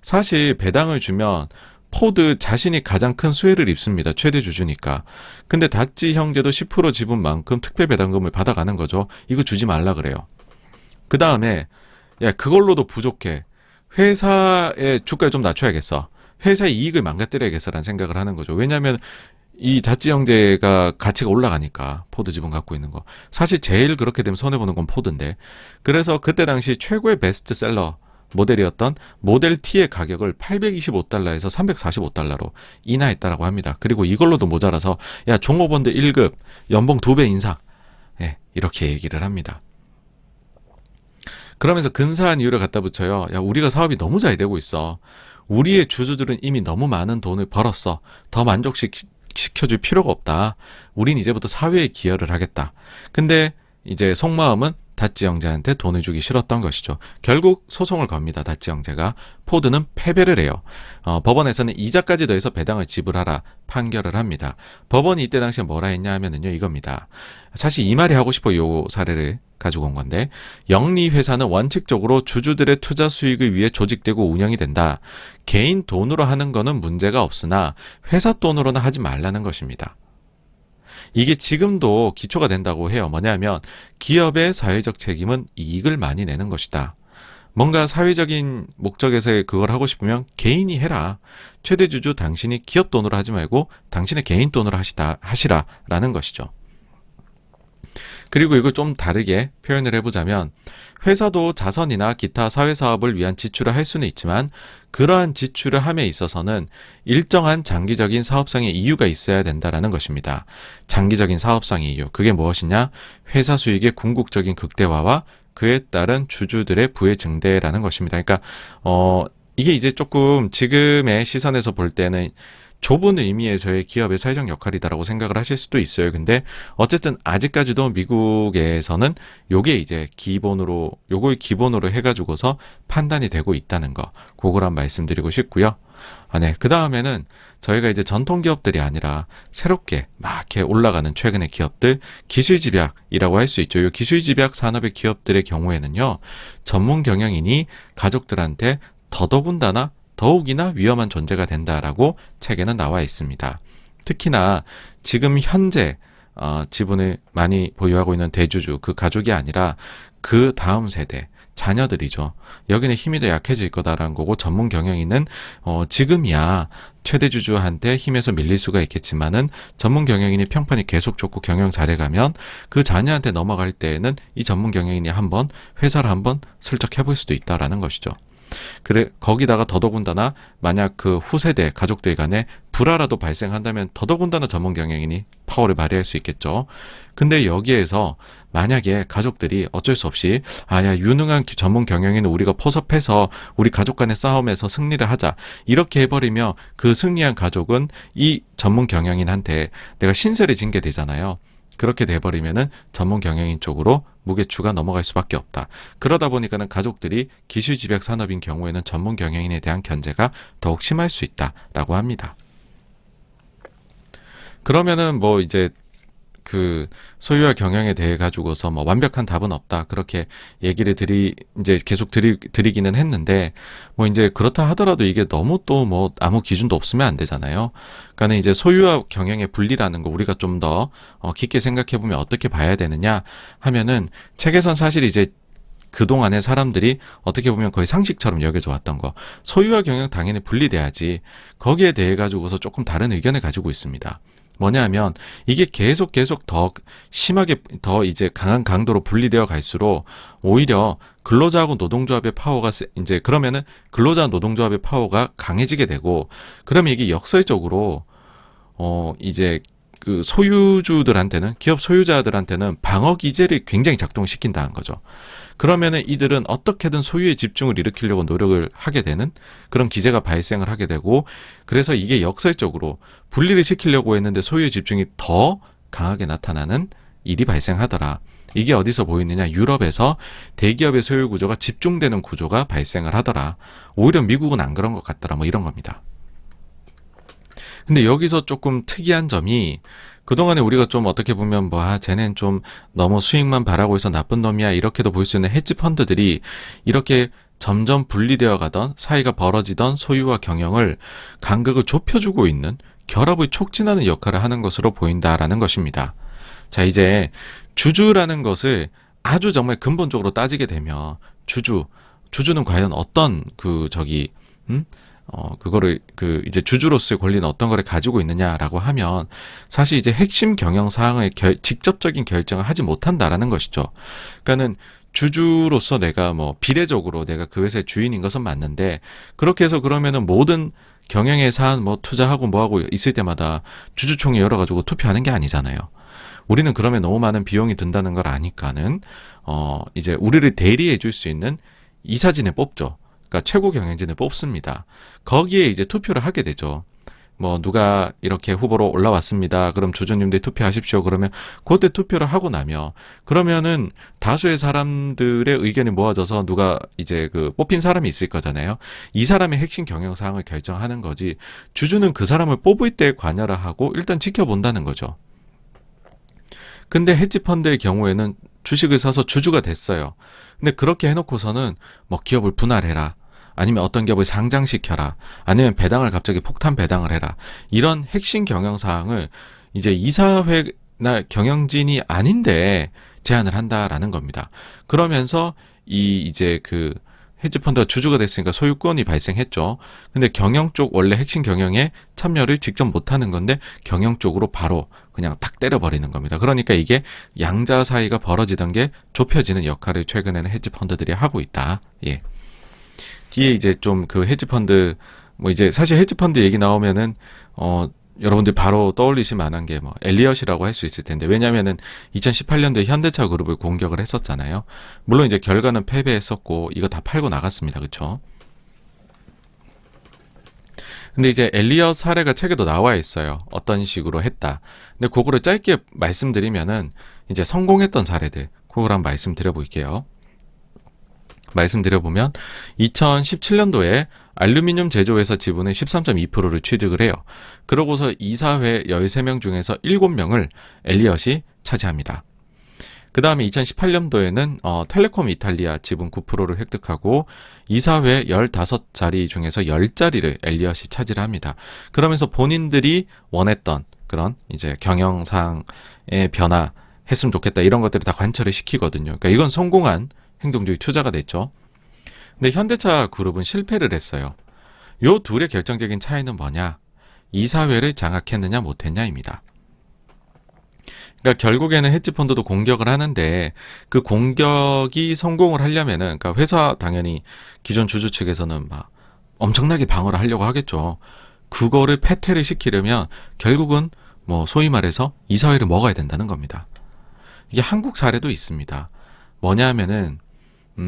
Speaker 1: 사실 배당을 주면 포드 자신이 가장 큰 수혜를 입습니다. 최대 주주니까. 근데 다찌 형제도 10% 지분만큼 특별 배당금을 받아가는 거죠. 이거 주지 말라 그래요. 그 다음에 그걸로도 부족해. 회사의 주가를 좀 낮춰야겠어. 회사의 이익을 망가뜨려야겠어라는 생각을 하는 거죠. 왜냐하면 이 다찌 형제가 가치가 올라가니까 포드 지분 갖고 있는 거. 사실 제일 그렇게 되면 손해보는 건 포드인데. 그래서 그때 당시 최고의 베스트셀러 모델이었던 모델 T의 가격을 825달러에서 345달러로 인하했다라고 합니다. 그리고 이걸로도 모자라서 종업원들 1급 연봉 2배 인상. 이렇게 얘기를 합니다. 그러면서 근사한 이유를 갖다 붙여요. 우리가 사업이 너무 잘 되고 있어. 우리의 주주들은 이미 너무 많은 돈을 벌었어. 더 만족시켜줄 필요가 없다. 우린 이제부터 사회에 기여를 하겠다. 근데 이제 속마음은 다찌 형제한테 돈을 주기 싫었던 것이죠. 결국 소송을 겁니다. 다찌 형제가. 포드는 패배를 해요. 법원에서는 이자까지 더해서 배당을 지불하라 판결을 합니다. 법원이 이때 당시에 뭐라 했냐 하면은요, 이겁니다. 사실 이 말이 하고 싶어 요 사례를 가지고 온 건데, 영리회사는 원칙적으로 주주들의 투자 수익을 위해 조직되고 운영이 된다. 개인 돈으로 하는 거는 문제가 없으나 회사 돈으로는 하지 말라는 것입니다. 이게 지금도 기초가 된다고 해요. 뭐냐면 기업의 사회적 책임은 이익을 많이 내는 것이다. 뭔가 사회적인 목적에서 그걸 하고 싶으면 개인이 해라. 최대 주주 당신이 기업 돈으로 하지 말고 당신의 개인 돈으로 하시라라는 것이죠. 그리고 이걸 좀 다르게 표현을 해보자면 회사도 자선이나 기타 사회사업을 위한 지출을 할 수는 있지만 그러한 지출을 함에 있어서는 일정한 장기적인 사업상의 이유가 있어야 된다라는 것입니다. 장기적인 사업상의 이유. 그게 무엇이냐? 회사 수익의 궁극적인 극대화와 그에 따른 주주들의 부의 증대라는 것입니다. 그러니까 이게 이제 조금 지금의 시선에서 볼 때는 좁은 의미에서의 기업의 사회적 역할이다라고 생각을 하실 수도 있어요. 근데 어쨌든 아직까지도 미국에서는 요게 이제 요걸 기본으로 해가지고서 판단이 되고 있다는 거. 그걸 한번 말씀드리고 싶고요. 그 다음에는 저희가 이제 전통 기업들이 아니라 새롭게 막 이렇게 올라가는 최근의 기업들, 기술집약이라고 할 수 있죠. 이 기술집약 산업의 기업들의 경우에는요, 전문 경영인이 가족들한테 더욱이나 위험한 존재가 된다라고 책에는 나와 있습니다. 특히나 지금 현재 지분을 많이 보유하고 있는 대주주, 그 가족이 아니라 그 다음 세대, 자녀들이죠. 여기는 힘이 더 약해질 거다라는 거고, 전문 경영인은 지금이야 최대 주주한테 힘에서 밀릴 수가 있겠지만은 전문 경영인이 평판이 계속 좋고 경영 잘해가면 그 자녀한테 넘어갈 때에는 이 전문 경영인이 한번 회사를 한번 슬쩍 해볼 수도 있다라는 것이죠. 거기다가 더더군다나 만약 그 후세대 가족들 간에 불화라도 발생한다면 더더군다나 전문 경영인이 파워를 발휘할 수 있겠죠. 근데 여기에서 만약에 가족들이 어쩔 수 없이 유능한 전문 경영인을 우리가 포섭해서 우리 가족 간의 싸움에서 승리를 하자, 이렇게 해버리면 그 승리한 가족은 이 전문 경영인한테 내가 신세를 진게 되잖아요. 그렇게 돼버리면은 전문 경영인 쪽으로 무게추가 넘어갈 수밖에 없다. 그러다 보니까는 가족들이 기술집약 산업인 경우에는 전문 경영인에 대한 견제가 더욱 심할 수 있다라고 합니다. 그러면은 뭐 이제 그 소유와 경영에 대해 가지고서 뭐 완벽한 답은 없다. 그렇게 얘기를 이제 계속 드리기는 했는데, 뭐 이제 그렇다 하더라도 이게 너무 또 뭐 아무 기준도 없으면 안 되잖아요. 그러니까 이제 소유와 경영의 분리라는 거 우리가 좀 더 깊게 생각해 보면 어떻게 봐야 되느냐 하면은, 책에선 사실 이제 그동안에 사람들이 어떻게 보면 거의 상식처럼 여겨져 왔던 거, 소유와 경영 당연히 분리돼야지, 거기에 대해 가지고서 조금 다른 의견을 가지고 있습니다. 뭐냐 하면, 이게 계속 더 심하게 더 이제 강한 강도로 분리되어 갈수록 오히려 근로자하고 노동조합의 파워가 이제 그러면은 근로자 노동조합의 파워가 강해지게 되고, 그러면 이게 역설적으로 이제 그 소유주들한테는, 기업 소유자들한테는 방어 기제를 굉장히 작동시킨다는 거죠. 그러면은 이들은 어떻게든 소유의 집중을 일으키려고 노력을 하게 되는 그런 기제가 발생을 하게 되고, 그래서 이게 역설적으로 분리를 시키려고 했는데 소유의 집중이 더 강하게 나타나는 일이 발생하더라. 이게 어디서 보이느냐? 유럽에서 대기업의 소유 구조가 집중되는 구조가 발생을 하더라. 오히려 미국은 안 그런 것 같더라. 뭐 이런 겁니다. 근데 여기서 조금 특이한 점이, 그동안에 우리가 좀 어떻게 보면 쟤는 좀 너무 수익만 바라고 있어 나쁜 놈이야, 이렇게도 볼 수 있는 헤지 펀드들이 이렇게 점점 분리되어 가던, 사이가 벌어지던 소유와 경영을 간극을 좁혀주고 있는, 결합을 촉진하는 역할을 하는 것으로 보인다라는 것입니다. 자, 이제 주주라는 것을 아주 정말 근본적으로 따지게 되면, 주주는 과연 어떤 그거를 이제 주주로서의 권리는 어떤 거를 가지고 있느냐라고 하면, 사실 이제 핵심 경영 사항을 직접적인 결정을 하지 못한다라는 것이죠. 그러니까는 주주로서 내가 뭐 비례적으로 내가 그 회사의 주인인 것은 맞는데, 그렇게 해서 그러면은 모든 경영의 사안 뭐 투자하고 뭐 하고 있을 때마다 주주총회 열어가지고 투표하는 게 아니잖아요. 우리는 그러면 너무 많은 비용이 든다는 걸 아니까는 이제 우리를 대리해 줄 수 있는 이사진을 뽑죠. 그러니까 최고 경영진을 뽑습니다. 거기에 이제 투표를 하게 되죠. 뭐 누가 이렇게 후보로 올라왔습니다. 그럼 주주님들 투표하십시오. 그러면 그때 투표를 하고 나면, 그러면은 다수의 사람들의 의견이 모아져서 누가 이제 그 뽑힌 사람이 있을 거잖아요. 이 사람의 핵심 경영 사항을 결정하는 거지, 주주는 그 사람을 뽑을 때 관여를 하고 일단 지켜본다는 거죠. 근데 헤지펀드의 경우에는 주식을 사서 주주가 됐어요. 근데 그렇게 해놓고서는 뭐 기업을 분할해라, 아니면 어떤 기업을 상장시켜라, 아니면 배당을 갑자기 폭탄 배당을 해라, 이런 핵심 경영 사항을 이제 이사회나 경영진이 아닌데 제안을 한다라는 겁니다. 그러면서 이제 그 헤지펀드가 주주가 됐으니까 소유권이 발생했죠. 근데 경영 쪽, 원래 핵심 경영에 참여를 직접 못하는 건데 경영 쪽으로 바로 그냥 탁 때려버리는 겁니다. 그러니까 이게 양자 사이가 벌어지던 게 좁혀지는 역할을 최근에는 헤지펀드들이 하고 있다. 예. 뒤에 이제 좀 그 헤지펀드, 뭐 이제 사실 헤지펀드 얘기 나오면은 여러분들 바로 떠올리실 만한 게 뭐 엘리엇이라고 할 수 있을 텐데, 왜냐면은 2018년도에 현대차 그룹을 공격을 했었잖아요. 물론 이제 결과는 패배했었고 이거 다 팔고 나갔습니다. 그쵸? 근데 이제 엘리엇 사례가 책에도 나와 있어요. 어떤 식으로 했다. 근데 그거를 짧게 말씀드리면은, 이제 성공했던 사례들, 그걸 한번 말씀드려보면 2017년도에 알루미늄 제조회사 지분의 13.2%를 취득을 해요. 그러고서 이사회 13명 중에서 7명을 엘리엇이 차지합니다. 그 다음에 2018년도에는 텔레콤 이탈리아 지분 9%를 획득하고 이사회 15자리 중에서 10자리를 엘리엇이 차지를 합니다. 그러면서 본인들이 원했던 그런 이제 경영상의 변화 했으면 좋겠다, 이런 것들을 다 관철을 시키거든요. 그러니까 이건 성공한 행동주의 투자가 됐죠. 근데 현대차 그룹은 실패를 했어요. 요 둘의 결정적인 차이는 뭐냐? 이사회를 장악했느냐 못했냐입니다. 그러니까 결국에는 헤지펀드도 공격을 하는데, 그 공격이 성공을 하려면은, 그러니까 회사 당연히 기존 주주 측에서는 막 엄청나게 방어를 하려고 하겠죠. 그거를 패퇴를 시키려면 결국은 뭐 소위 말해서 이사회를 먹어야 된다는 겁니다. 이게 한국 사례도 있습니다. 뭐냐 하면은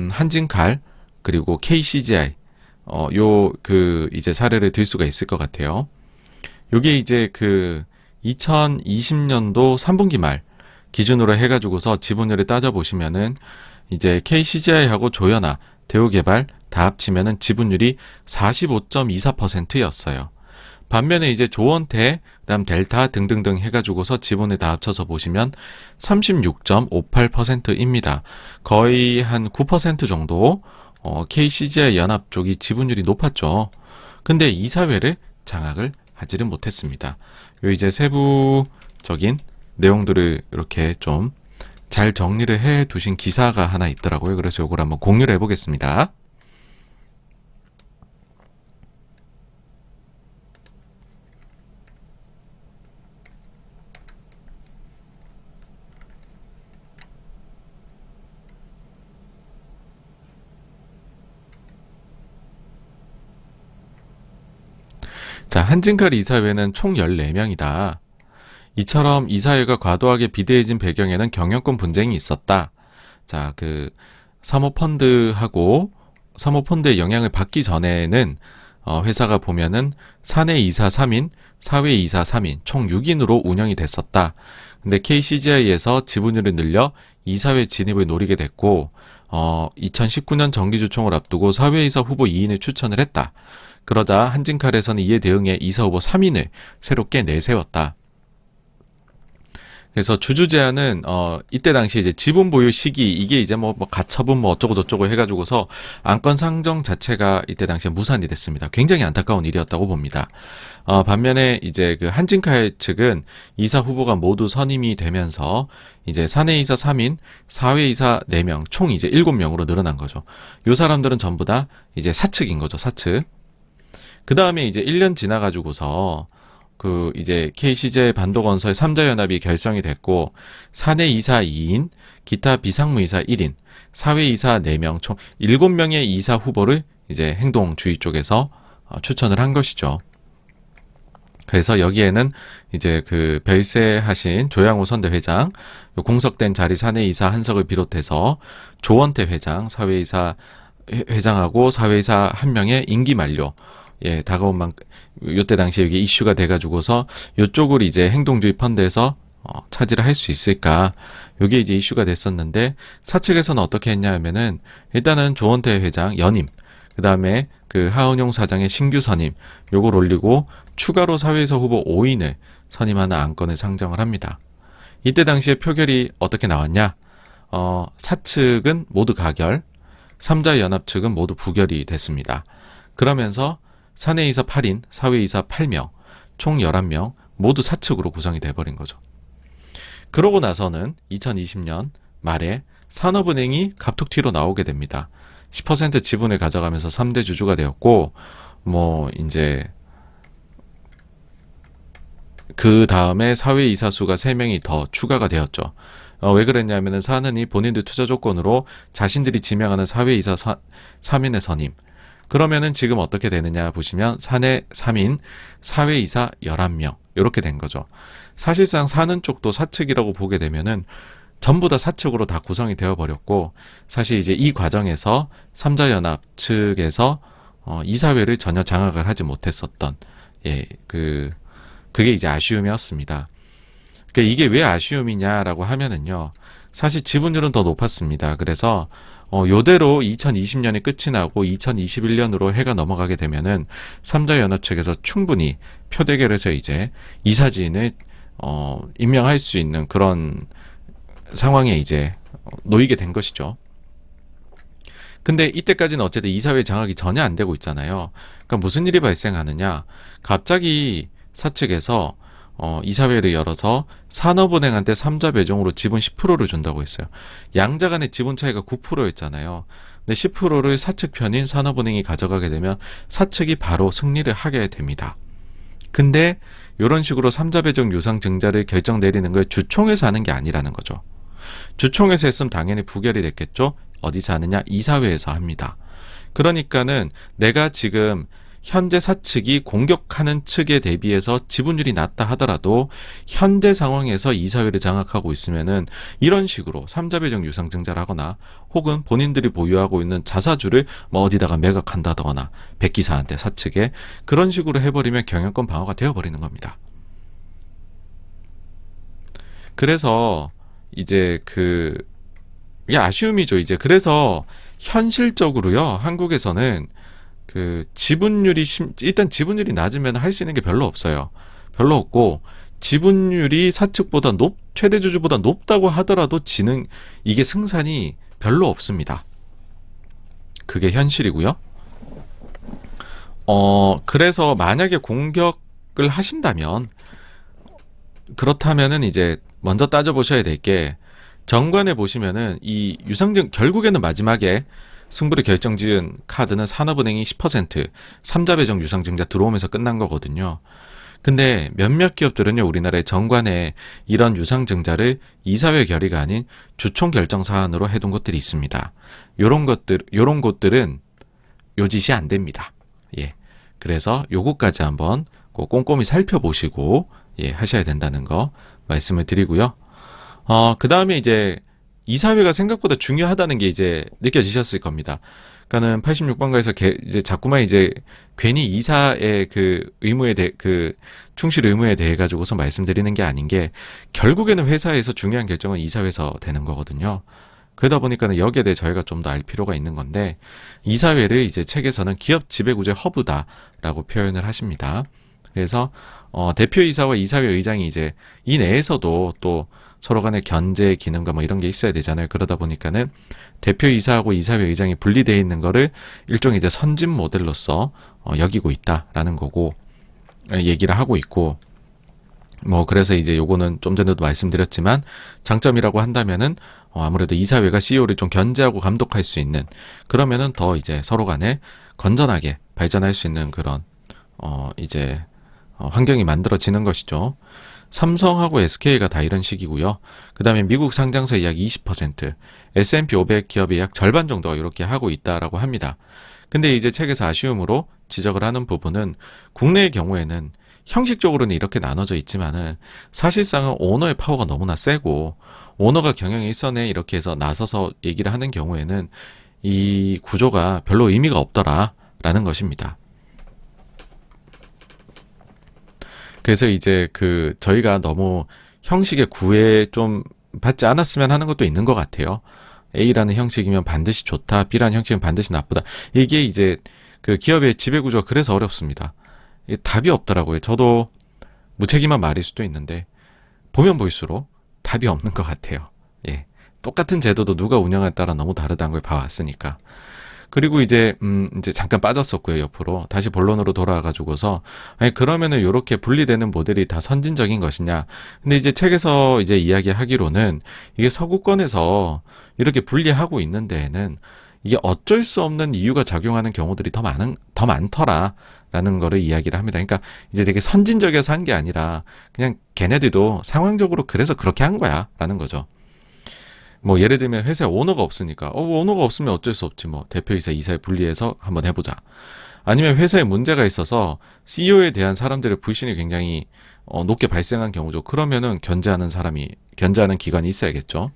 Speaker 1: 한진칼 그리고 KCGI 이제 사례를 들 수가 있을 것 같아요. 요게 이제 그 2020년도 3분기 말, 기준으로 해가지고서 지분율을 따져보시면은 이제 KCGI하고 조연아, 대우개발 다 합치면은 지분율이 45.24%였어요. 반면에 이제 조원태, 그다음 델타 등등등 해가지고서 지분을 다 합쳐서 보시면 36.58%입니다. 거의 한 9% 정도 KCGI 연합 쪽이 지분율이 높았죠. 근데 이사회를 장악을 하지를 못했습니다. 요 이제 세부적인 내용들을 이렇게 좀 잘 정리를 해 두신 기사가 하나 있더라고요. 그래서 요걸 한번 공유를 해보겠습니다. 자, 한진칼 이사회는 총 14명이다. 이처럼 이사회가 과도하게 비대해진 배경에는 경영권 분쟁이 있었다. 자, 그 사모펀드하고 사모펀드의 영향을 받기 전에는 회사가 보면은 사내 이사 3인, 사외 이사 3인, 총 6인으로 운영이 됐었다. 근데 KCGI에서 지분율을 늘려 이사회 진입을 노리게 됐고 2019년 정기주총을 앞두고 사외이사 후보 2인을 추천을 했다. 그러자 한진칼에서는 이에 대응해 이사 후보 3인을 새롭게 내세웠다. 그래서 주주 제한은 이때 당시 이제 지분 보유 시기 이게 이제 뭐 가처분 뭐 어쩌고 저쩌고 해가지고서 안건 상정 자체가 이때 당시에 무산이 됐습니다. 굉장히 안타까운 일이었다고 봅니다. 반면에 이제 그 한진칼 측은 이사 후보가 모두 선임이 되면서 이제 사내이사 3인, 사외이사 4명, 총 이제 7명으로 늘어난 거죠. 요 사람들은 전부 다 이제 사측인 거죠, 사측. 그 다음에 이제 1년 지나가지고서 그 이제 KCJ 반도건설 3자연합이 결성이 됐고 사내이사 2인, 기타 비상무이사 1인, 사외이사 4명, 총 7명의 이사 후보를 이제 행동주의 쪽에서 추천을 한 것이죠. 그래서 여기에는 이제 그 별세하신 조양호 선대회장, 공석된 자리 사내이사 한석을 비롯해서 조원태 회장, 사외이사 회장하고 사외이사 1명의 임기 만료, 예, 다가온 만큼, 요때 당시에 이게 이슈가 돼가지고서 요쪽을 이제 행동주의 펀드에서 차지를 할 수 있을까. 요게 이제 이슈가 됐었는데, 사측에서는 어떻게 했냐 하면은, 일단은 조원태 회장 연임, 그 다음에 그 하은용 사장의 신규 선임, 요걸 올리고, 추가로 사회이사 후보 5인을 선임하는 안건을 상정을 합니다. 이때 당시에 표결이 어떻게 나왔냐? 사측은 모두 가결, 3자연합 측은 모두 부결이 됐습니다. 그러면서 사내이사 8인, 사외이사 8명, 총 11명 모두 사측으로 구성이 돼버린 거죠. 그러고 나서는 2020년 말에 산업은행이 갑툭튀로 나오게 됩니다. 10% 지분을 가져가면서 3대 주주가 되었고, 뭐 이제 그 다음에 사외이사 수가 3명이 더 추가가 되었죠. 왜 그랬냐면은 사는이 본인들 투자 조건으로 자신들이 지명하는 사외이사 3인의 선임. 그러면은 지금 어떻게 되느냐 보시면 사내 3인, 사외이사 11명 이렇게 된 거죠. 사실상 사는 쪽도 사측이라고 보게 되면은 전부 다 사측으로 다 구성이 되어 버렸고, 사실 이제 이 과정에서 3자연합 측에서 이사회를 전혀 장악을 하지 못했었던, 예, 그게 이제 아쉬움이었습니다. 그러니까 이게 왜 아쉬움이냐라고 하면은요, 사실 지분율은 더 높았습니다. 그래서 요대로 2020년이 끝이 나고 2021년으로 해가 넘어가게 되면은 3자연합 측에서 충분히 표대결에서 이제 이사진을 임명할 수 있는 그런 상황에 이제 놓이게 된 것이죠. 근데 이때까지는 어쨌든 이사회 장악이 전혀 안 되고 있잖아요. 그러니까 무슨 일이 발생하느냐? 갑자기 사측에서 이사회를 열어서 산업은행한테 3자 배정으로 지분 10%를 준다고 했어요. 양자 간의 지분 차이가 9%였잖아요. 근데 10%를 사측 편인 산업은행이 가져가게 되면 사측이 바로 승리를 하게 됩니다. 근데 이런 식으로 3자 배정 유상 증자를 결정 내리는 걸 주총에서 하는 게 아니라는 거죠. 주총에서 했으면 당연히 부결이 됐겠죠. 어디서 하느냐? 이사회에서 합니다. 그러니까는 내가 지금 현재 사측이 공격하는 측에 대비해서 지분율이 낮다 하더라도 현재 상황에서 이사회를 장악하고 있으면은 이런 식으로 3자 배정 유상 증자를 하거나 혹은 본인들이 보유하고 있는 자사주를 뭐 어디다가 매각한다거나 백기사한테 사측에 그런 식으로 해버리면 경영권 방어가 되어버리는 겁니다. 그래서 이제 이게 아쉬움이죠. 이제 그래서 현실적으로요, 한국에서는 일단 지분율이 낮으면 할 수 있는 게 별로 없어요. 별로 없고, 지분율이 사측보다 최대 주주보다 높다고 하더라도 이게 승산이 별로 없습니다. 그게 현실이고요. 그래서 만약에 공격을 하신다면, 그렇다면은 이제 먼저 따져보셔야 될 게, 정관에 보시면은 이 유상증, 결국에는 마지막에 승부를 결정지은 카드는 산업은행이 10%, 3자 배정 유상증자 들어오면서 끝난 거거든요. 근데 몇몇 기업들은요, 우리나라의 정관에 이런 유상증자를 이사회 결의가 아닌 주총 결정 사안으로 해둔 곳들이 있습니다. 요런 곳들은 요짓이 안 됩니다. 예. 그래서 요것까지 한번 꼭 꼼꼼히 살펴보시고, 예, 하셔야 된다는 거 말씀을 드리고요. 그 다음에 이제 이사회가 생각보다 중요하다는 게 이제 느껴지셨을 겁니다. 그러니까는 86번가에서 이제 자꾸만 이제 괜히 이사의 충실 의무에 대해 가지고서 말씀드리는 게 아닌 게, 결국에는 회사에서 중요한 결정은 이사회에서 되는 거거든요. 그러다 보니까는 여기에 대해 저희가 좀 더 알 필요가 있는 건데, 이사회를 이제 책에서는 기업 지배구조의 허브다라고 표현을 하십니다. 그래서 대표이사와 이사회 의장이 이제 이 내에서도 또 서로 간의 견제 기능과 뭐 이런 게 있어야 되잖아요. 그러다 보니까는 대표이사하고 이사회 의장이 분리되어 있는 거를 일종의 이제 선진 모델로서 여기고 있다라는 거고, 얘기를 하고 있고, 뭐 그래서 이제 요거는 좀 전에도 말씀드렸지만, 장점이라고 한다면은 아무래도 이사회가 CEO를 좀 견제하고 감독할 수 있는, 그러면은 더 이제 서로 간에 건전하게 발전할 수 있는 그런 환경이 만들어지는 것이죠. 삼성하고 SK가 다 이런 식이고요. 그 다음에 미국 상장사의 약 20%, S&P 500 기업의 약 절반 정도가 이렇게 하고 있다라고 합니다. 근데 이제 책에서 아쉬움으로 지적을 하는 부분은, 국내의 경우에는 형식적으로는 이렇게 나눠져 있지만은 사실상은 오너의 파워가 너무나 세고, 오너가 경영에 일선에 이렇게 해서 나서서 얘기를 하는 경우에는 이 구조가 별로 의미가 없더라라는 것입니다. 그래서 이제 저희가 너무 형식의 구애 좀 받지 않았으면 하는 것도 있는 것 같아요. A라는 형식이면 반드시 좋다, B라는 형식은 반드시 나쁘다. 이게 이제 기업의 지배구조가 그래서 어렵습니다. 이게 답이 없더라고요. 저도 무책임한 말일 수도 있는데, 보면 볼수록 답이 없는 것 같아요. 예. 똑같은 제도도 누가 운영에 따라 너무 다르다는 걸 봐왔으니까. 그리고 이제 잠깐 빠졌었고요, 옆으로. 다시 본론으로 돌아와가지고서, 아니, 그러면은 요렇게 분리되는 모델이 다 선진적인 것이냐. 근데 이제 책에서 이제 이야기하기로는, 이게 서구권에서 이렇게 분리하고 있는 데에는 이게 어쩔 수 없는 이유가 작용하는 경우들이 더 많더라라는 거를 이야기를 합니다. 그러니까 이제 되게 선진적이어서 한 게 아니라, 그냥 걔네들도 상황적으로 그래서 그렇게 한 거야 라는 거죠. 뭐 예를 들면 회사에 오너가 없으니까 오너가 없으면 어쩔 수 없지, 뭐 대표이사 이사회 분리해서 한번 해보자. 아니면 회사에 문제가 있어서 CEO에 대한 사람들의 불신이 굉장히 높게 발생한 경우죠. 그러면은 견제하는 기관이 있어야겠죠.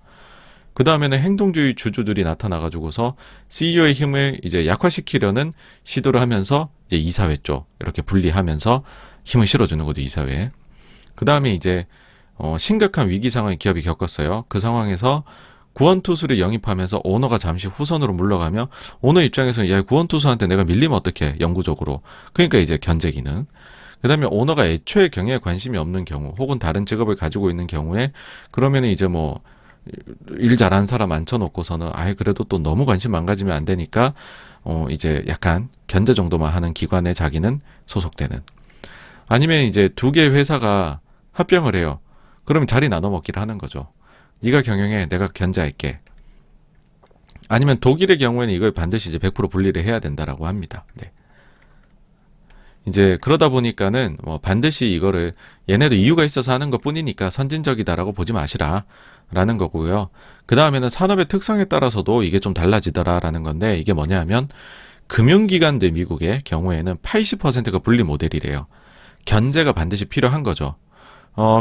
Speaker 1: 그 다음에는 행동주의 주주들이 나타나가지고서 CEO의 힘을 이제 약화시키려는 시도를 하면서 이제 이사회 쪽 이렇게 분리하면서 힘을 실어주는 거죠, 이사회에. 그 다음에 이제 심각한 위기 상황을 기업이 겪었어요. 그 상황에서 구원투수를 영입하면서 오너가 잠시 후선으로 물러가며, 오너 입장에서는 야, 구원투수한테 내가 밀리면 어떡해, 영구적으로. 그러니까 이제 견제 기능. 그 다음에 오너가 애초에 경영에 관심이 없는 경우, 혹은 다른 직업을 가지고 있는 경우에, 그러면은 이제 뭐 일 잘하는 사람 앉혀놓고서는 그래도 또 너무 관심 안 가지면 안 되니까 이제 약간 견제 정도만 하는 기관에 자기는 소속되는. 아니면 이제 두 개의 회사가 합병을 해요. 그러면 자리 나눠 먹기를 하는 거죠. 네가 경영해, 내가 견제할게. 아니면 독일의 경우에는 이걸 반드시 이제 100% 분리를 해야 된다라고 합니다. 네. 이제 그러다 보니까는 뭐 반드시 이거를 얘네도 이유가 있어서 하는 것 뿐이니까 선진적이다라고 보지 마시라라는 거고요. 그 다음에는 산업의 특성에 따라서도 이게 좀 달라지더라라는 건데, 이게 뭐냐 하면, 금융기관들 미국의 경우에는 80%가 분리 모델이래요. 견제가 반드시 필요한 거죠.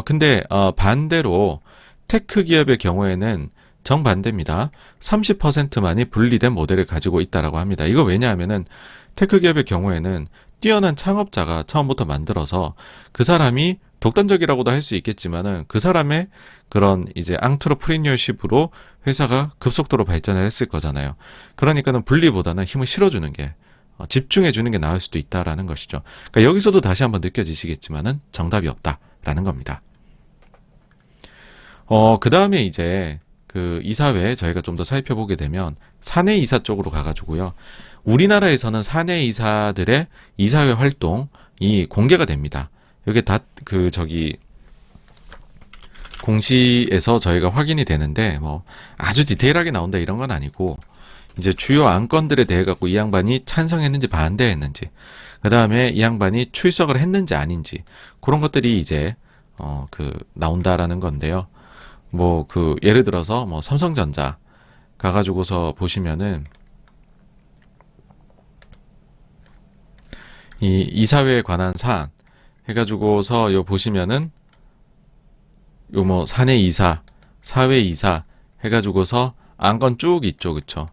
Speaker 1: 근데 반대로 테크 기업의 경우에는 정반대입니다. 30%만이 분리된 모델을 가지고 있다라고 합니다. 이거 왜냐하면은 테크 기업의 경우에는 뛰어난 창업자가 처음부터 만들어서 그 사람이 독단적이라고도 할 수 있겠지만은 그 사람의 그런 이제 앙트러프리니어십으로 회사가 급속도로 발전을 했을 거잖아요. 그러니까는 분리보다는 힘을 실어주는 게 집중해주는 게 나을 수도 있다라는 것이죠. 그러니까 여기서도 다시 한번 느껴지시겠지만은 정답이 없다라는 겁니다. 그 다음에 이제 그 이사회 저희가 좀 더 살펴보게 되면 사내 이사 쪽으로 가가지고요. 우리나라에서는 사내 이사들의 이사회 활동이 공개가 됩니다. 이게 다 그 저기 공시에서 저희가 확인이 되는데 뭐 아주 디테일하게 나온다 이런 건 아니고 이제 주요 안건들에 대해 갖고 이 양반이 찬성했는지 반대했는지 그 다음에 이 양반이 출석을 했는지 아닌지 그런 것들이 이제 그 나온다라는 건데요. 뭐 그 예를 들어서 뭐 삼성전자 가가지고서 보시면은 이 이사회에 관한 사안 해가지고서 요 보시면은 요 뭐 사내 이사, 사회 이사 해가지고서 안건 쭉 있죠, 그쵸?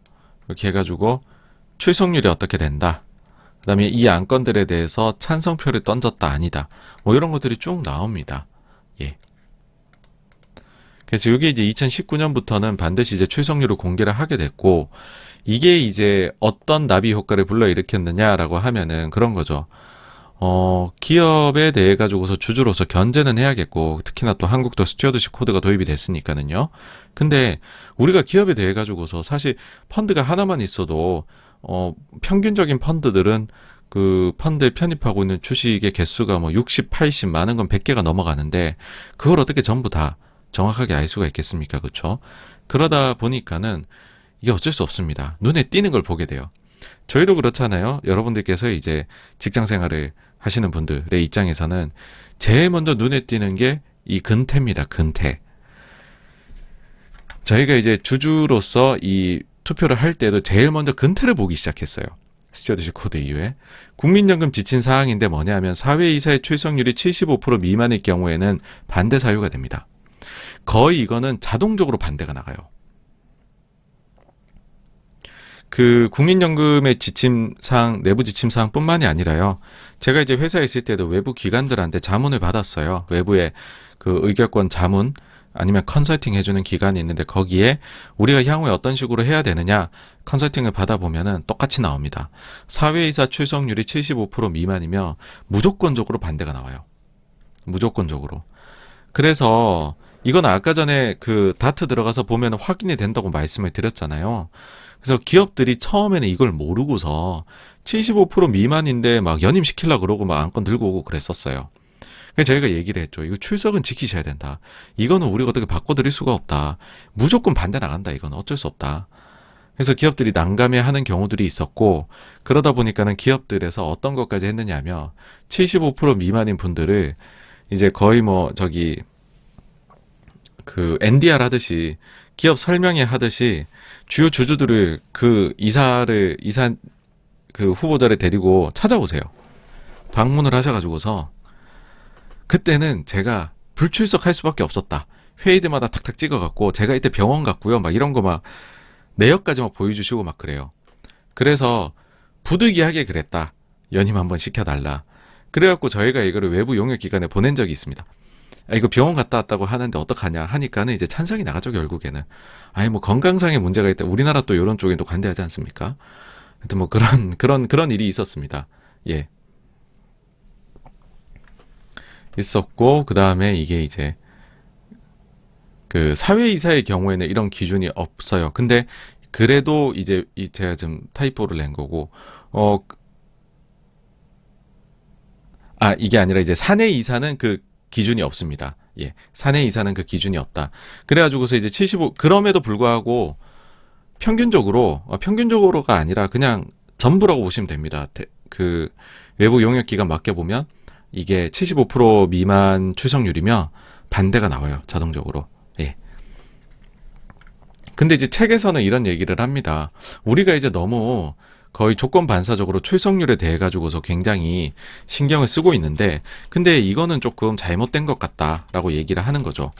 Speaker 1: 이렇게 해가지고 출석률이 어떻게 된다. 그다음에 이 안건들에 대해서 찬성표를 던졌다 아니다. 뭐 이런 것들이 쭉 나옵니다. 예. 그래서 이게 이제 2019년부터는 반드시 이제 출석률을 공개를 하게 됐고 이게 이제 어떤 나비 효과를 불러일으켰느냐라고 하면은 그런 거죠. 기업에 대해 가지고서 주주로서 견제는 해야겠고 특히나 또 한국도 스튜어드십 코드가 도입이 됐으니까는요. 근데 우리가 기업에 대해 가지고서 사실 펀드가 하나만 있어도 평균적인 펀드들은 그 펀드에 편입하고 있는 주식의 개수가 뭐 60, 80 많은 건 100개가 넘어가는데 그걸 어떻게 전부 다 정확하게 알 수가 있겠습니까? 그렇죠? 그러다 보니까는 이게 어쩔 수 없습니다. 눈에 띄는 걸 보게 돼요. 저희도 그렇잖아요. 여러분들께서 이제 직장 생활을 하시는 분들의 입장에서는 제일 먼저 눈에 띄는 게 이 근태입니다. 근태. 저희가 이제 주주로서 이 투표를 할 때도 제일 먼저 근태를 보기 시작했어요. 스튜어드십 코드 이후에. 국민연금 지침 사항인데 뭐냐면 사회이사의 출석률이 75% 미만일 경우에는 반대 사유가 됩니다. 거의 이거는 자동적으로 반대가 나가요. 그 국민연금의 지침사항, 내부 지침사항뿐만이 아니라요. 제가 이제 회사에 있을 때도 외부 기관들한테 자문을 받았어요. 외부의 그 의결권 자문 아니면 컨설팅 해주는 기관이 있는데 거기에 우리가 향후에 어떤 식으로 해야 되느냐 컨설팅을 받아보면은 똑같이 나옵니다. 사회이사 출석률이 75% 미만이면 무조건적으로 반대가 나와요. 무조건적으로. 그래서 이건 아까 전에 그 다트 들어가서 보면 확인이 된다고 말씀을 드렸잖아요. 그래서 기업들이 처음에는 이걸 모르고서 75% 미만인데 막 연임시키려고 그러고 막 안건 들고 오고 그랬었어요. 그래서 저희가 얘기를 했죠. 이거 출석은 지키셔야 된다. 이거는 우리가 어떻게 바꿔드릴 수가 없다. 무조건 반대 나간다. 이건 어쩔 수 없다. 그래서 기업들이 난감해하는 경우들이 있었고 그러다 보니까는 기업들에서 어떤 것까지 했느냐면 75% 미만인 분들을 이제 거의 뭐 저기 그 NDR 하듯이 기업 설명회 하듯이 주요 주주들을 그 이사 그 후보자를 데리고 찾아오세요. 방문을 하셔가지고서 그때는 제가 불출석할 수밖에 없었다. 회의들마다 탁탁 찍어갖고 제가 이때 병원 갔고요. 막 이런 거 막 내역까지 막 보여주시고 막 그래요. 그래서 부득이하게 그랬다. 연임 한번 시켜달라. 그래갖고 저희가 이거를 외부 용역 기관에 보낸 적이 있습니다. 이거 병원 갔다 왔다고 하는데 어떡하냐 하니까는 이제 찬성이 나가죠 결국에는. 아니 뭐 건강상의 문제가 있다. 우리나라 또 이런 쪽에 또 관대하지 않습니까? 하여튼 뭐 그런 일이 있었습니다. 예. 있었고 그 다음에 이게 이제 그 사회이사의 경우에는 이런 기준이 없어요. 근데 그래도 이제 제가 좀 타이포를 낸 거고 이게 아니라 이제 사내이사는 그 기준이 없습니다. 예. 사내이사는 그 기준이 없다. 그래가지고서 이제 그럼에도 불구하고 평균적으로가 아니라 그냥 전부라고 보시면 됩니다. 그 외부 용역기관 맡겨보면 이게 75% 미만 출석률이면 반대가 나와요. 자동적으로. 예. 근데 이제 책에서는 이런 얘기를 합니다. 우리가 이제 너무 거의 조건 반사적으로 출석률에 대해 가지고서 굉장히 신경을 쓰고 있는데 근데 이거는 조금 잘못된 것 같다라고 얘기를 하는 거죠.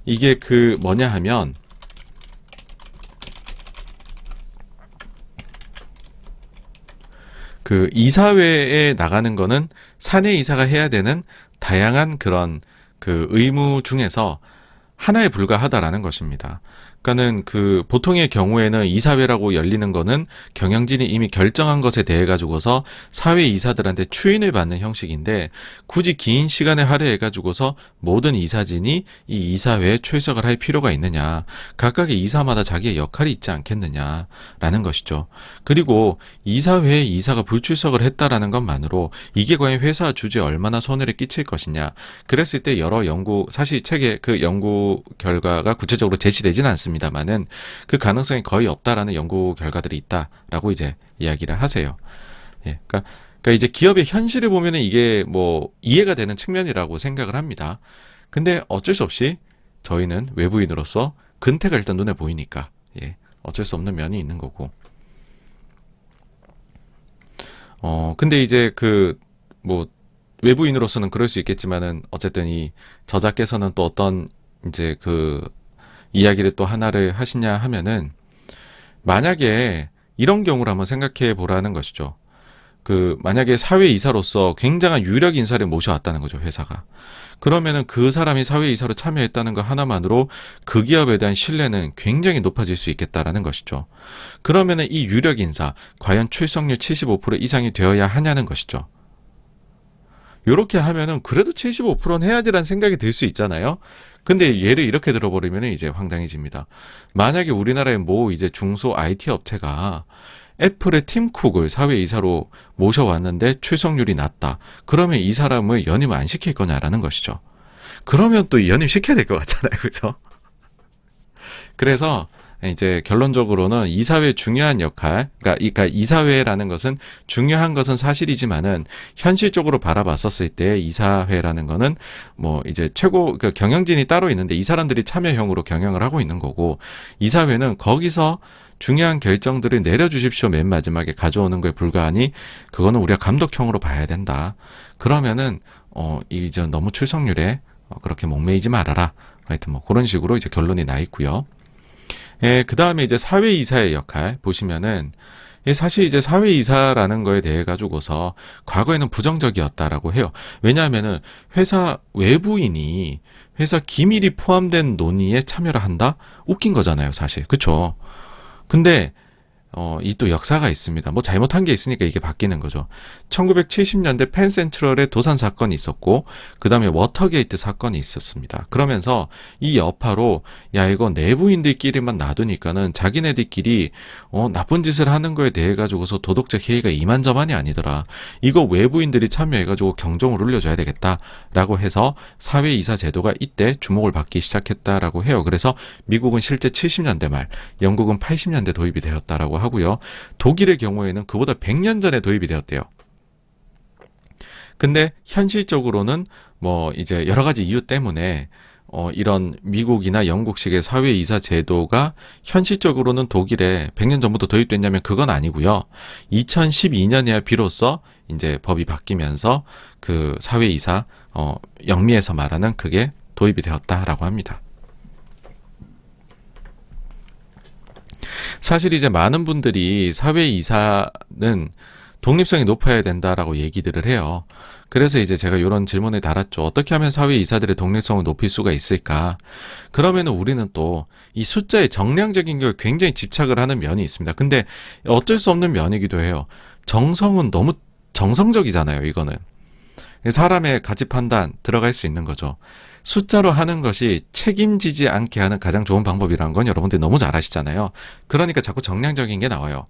Speaker 1: 이게 그 뭐냐 하면 그 이사회에 나가는 거는 사내 이사가 해야 되는 다양한 그런 그 의무 중에서 하나에 불과하다라는 것입니다. 그러니까는 그 보통의 경우에는 이사회라고 열리는 거는 경영진이 이미 결정한 것에 대해 가지고서 사회 이사들한테 추인을 받는 형식인데, 굳이 긴 시간에 할애해 가지고서 모든 이사진이 이 이사회에 출석을 할 필요가 있느냐, 각각의 이사마다 자기의 역할이 있지 않겠느냐라는 것이죠. 그리고 이사회에 이사가 불출석을 했다라는 것만으로 이게 과연 회사 주주에 얼마나 손해를 끼칠 것이냐, 그랬을 때 여러 사실 책에 그 연구 결과가 구체적으로 제시되지는 않습니다만은 그 가능성이 거의 없다라는 연구 결과들이 있다라고 이제 이야기를 하세요. 예, 그러니까 이제 기업의 현실을 보면은 이게 뭐 이해가 되는 측면이라고 생각을 합니다. 근데 어쩔 수 없이 저희는 외부인으로서 근태가 일단 눈에 보이니까, 예, 어쩔 수 없는 면이 있는 거고. 근데 이제 뭐 외부인으로서는 그럴 수 있겠지만은 어쨌든 이 저자께서는 또 어떤 이제 이야기를 또 하나를 하시냐 하면은, 만약에 이런 경우를 한번 생각해 보라는 것이죠. 만약에 사회이사로서 굉장한 유력 인사를 모셔왔다는 거죠, 회사가. 그러면은 그 사람이 사회이사로 참여했다는 것 하나만으로 그 기업에 대한 신뢰는 굉장히 높아질 수 있겠다라는 것이죠. 그러면은 이 유력 인사, 과연 출석률 75% 이상이 되어야 하냐는 것이죠. 요렇게 하면은 그래도 75%는 해야지라는 생각이 들 수 있잖아요. 근데 예를 이렇게 들어버리면 이제 황당해집니다. 만약에 우리나라의 이제 중소 IT 업체가 애플의 팀 쿡을 사회이사로 모셔왔는데 출석률이 낮다. 그러면 이 사람을 연임 안 시킬 거냐라는 것이죠. 그러면 또 연임 시켜야 될 것 같잖아요. 그죠? 그래서 이제 결론적으로는 이사회의 중요한 역할, 그러니까 이사회라는 것은 중요한 것은 사실이지만은 현실적으로 바라봤었을 때 이사회라는 거는 뭐 이제 최고 경영진이 따로 있는데 이 사람들이 참여형으로 경영을 하고 있는 거고, 이사회는 거기서 중요한 결정들을 내려주십시오 맨 마지막에 가져오는 거에 불과하니 그거는 우리가 감독형으로 봐야 된다. 그러면은 이제 너무 출석률에 그렇게 목매이지 말아라. 하여튼 뭐 그런 식으로 이제 결론이 나 있고요. 예, 그 다음에 이제 사회이사의 역할 보시면은, 사실 이제 사회이사라는 거에 대해 가지고서 과거에는 부정적이었다라고 해요. 왜냐하면은 회사 외부인이 회사 기밀이 포함된 논의에 참여를 한다? 웃긴 거잖아요, 사실. 그쵸? 근데 이 또 역사가 있습니다. 뭐 잘못한 게 있으니까 이게 바뀌는 거죠. 1970년대 펜센트럴의 도산 사건이 있었고, 그 다음에 워터게이트 사건이 있었습니다. 그러면서 이 여파로 야 이거 내부인들끼리만 놔두니까는 자기네들끼리 나쁜 짓을 하는 거에 대해 가지고서 도덕적 해이가 이만저만이 아니더라. 이거 외부인들이 참여해가지고 경종을 울려줘야 되겠다라고 해서 사회이사 제도가 이때 주목을 받기 시작했다라고 해요. 그래서 미국은 실제 70년대 말, 영국은 80년대 도입이 되었다라고 하고요. 독일의 경우에는 그보다 100년 전에 도입이 되었대요. 근데 현실적으로는 뭐 이제 여러 가지 이유 때문에 이런 미국이나 영국식의 사회이사 제도가 현실적으로는 독일에 100년 전부터 도입됐냐면 그건 아니고요. 2012년에야 비로소 이제 법이 바뀌면서 그 사회이사 영미에서 말하는 그게 도입이 되었다라고 합니다. 사실 이제 많은 분들이 사회이사는 독립성이 높아야 된다라고 얘기들을 해요. 그래서 이제 제가 이런 질문을 달았죠. 어떻게 하면 사회이사들의 독립성을 높일 수가 있을까? 그러면 우리는 또 이 숫자의 정량적인 걸 굉장히 집착을 하는 면이 있습니다. 근데 어쩔 수 없는 면이기도 해요. 정성은 너무 정성적이잖아요, 이거는. 사람의 가치 판단 들어갈 수 있는 거죠. 숫자로 하는 것이 책임지지 않게 하는 가장 좋은 방법이라는 건 여러분들이 너무 잘 아시잖아요. 그러니까 자꾸 정량적인 게 나와요.